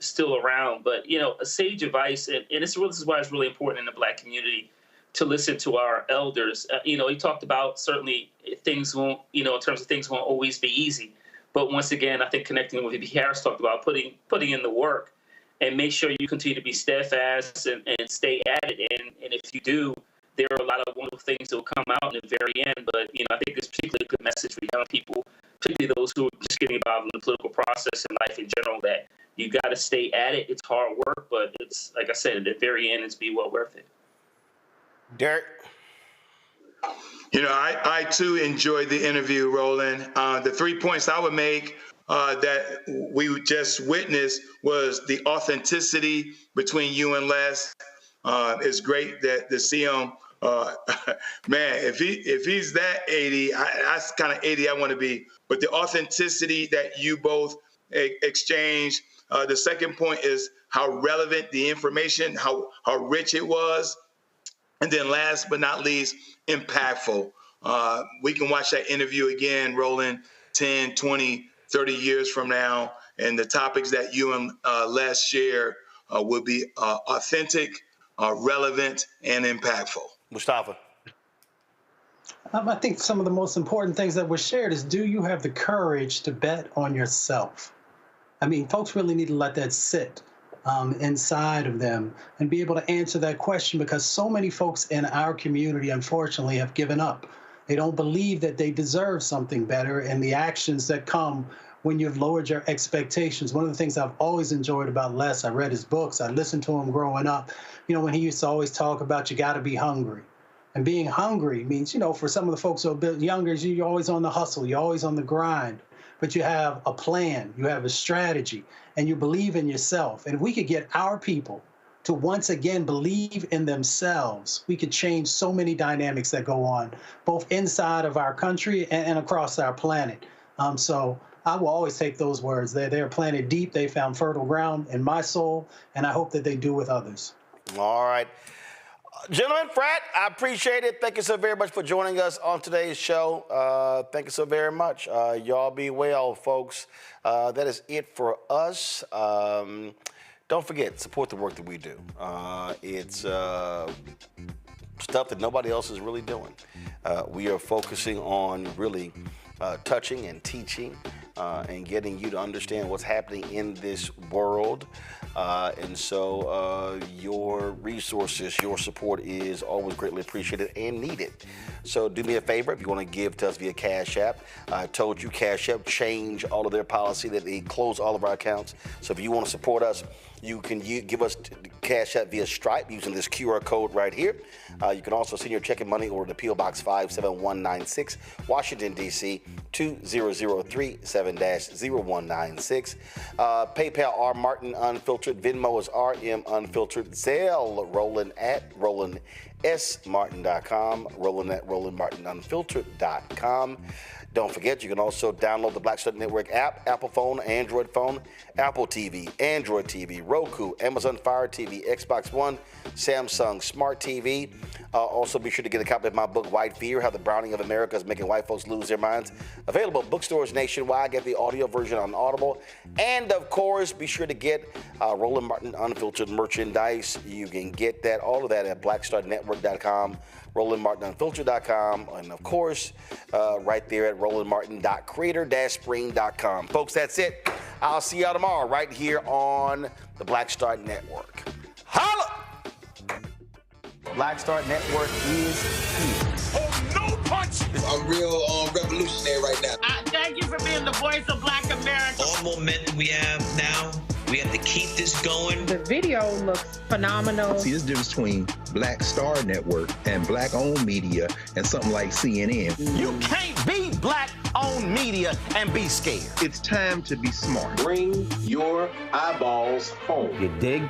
still around. But a sage advice, and this is why it's really important in the Black community to listen to our elders. He talked about certainly things won't, in terms of things won't always be easy. But once again, I think connecting with what Harris talked about, putting in the work, and make sure you continue to be steadfast and stay at it. And if you do, there are a lot of wonderful things that will come out in the very end. But, I think it's particularly a good message for young people, particularly those who are just getting involved in the political process and life in general, that you got to stay at it. It's hard work, but it's, like I said, at the very end, it's be well worth it. Derek? I too enjoyed the interview, Roland. The 3 points I would make that we just witnessed was the authenticity between you and Les. It's great to see him. Man, if he's that 80, that's kind of 80 I want to be. But the authenticity that you both exchange. The second point is how relevant the information, how rich it was. And then last but not least, impactful. We can watch that interview again, Roland, 10, 20, 30 years from now. And the topics that you and Les share will be authentic, relevant, and impactful. Mustafa? I think some of the most important things that were shared is, do you have the courage to bet on yourself? I mean, folks really need to let that sit inside of them and be able to answer that question, because so many folks in our community, unfortunately, have given up. They don't believe that they deserve something better, and the actions that come when you've lowered your expectations. One of the things I've always enjoyed about Les, I read his books, I listened to him growing up, when he used to always talk about you got to be hungry. And being hungry means, for some of the folks who are a bit younger, you're always on the hustle, you're always on the grind, but you have a plan, you have a strategy, and you believe in yourself. And if we could get our people to once again believe in themselves, we could change so many dynamics that go on, both inside of our country and across our planet. So I will always take those words. They're planted deep. They found fertile ground in my soul, and I hope that they do with others. All right. Gentlemen, Frat, I appreciate it. Thank you so very much for joining us on today's show. Thank you so very much. Y'all be well, folks. That is it for us. Don't forget, support the work that we do. It's stuff that nobody else is really doing. We are focusing on really touching and teaching and getting you to understand what's happening in this world. And so your resources, your support is always greatly appreciated and needed. So do me a favor, if you want to give to us via Cash App. I told you Cash App changed all of their policy, that they close all of our accounts. So if you want to support us, you can give us Cash App via Stripe using this QR code right here. You can also send your check and money order to P.O. Box 57196, Washington, D.C., 20037-0196. PayPal, R. Martin Unfiltered. Venmo is RM Unfiltered. Zelle, Roland at RolandSMartin.com. Roland at RolandMartinUnfiltered.com. Don't forget, you can also download the Black Star Network app, Apple phone, Android phone, Apple TV, Android TV, Roku, Amazon Fire TV, Xbox One, Samsung Smart TV. Also, be sure to get a copy of my book, White Fear, How the Browning of America is Making White Folks Lose Their Minds. Available at bookstores nationwide. Get the audio version on Audible. And, of course, be sure to get Roland Martin Unfiltered merchandise. You can get that, all of that at blackstarnetwork.com. RolandMartinUnfiltered.com, and of course, right there at RolandMartin.creator-spring.com. Folks, that's it. I'll see y'all tomorrow right here on the Black Star Network. Holla! Black Star Network is here. Oh, no punch! I'm real revolutionary right now. Thank you for being the voice of Black America. All momentum we have now, we have to keep this going. The video looks phenomenal. See, there's a difference between Black Star Network and black-owned media and something like CNN. You can't be black-owned media and be scared. It's time to be smart. Bring your eyeballs home. You dig?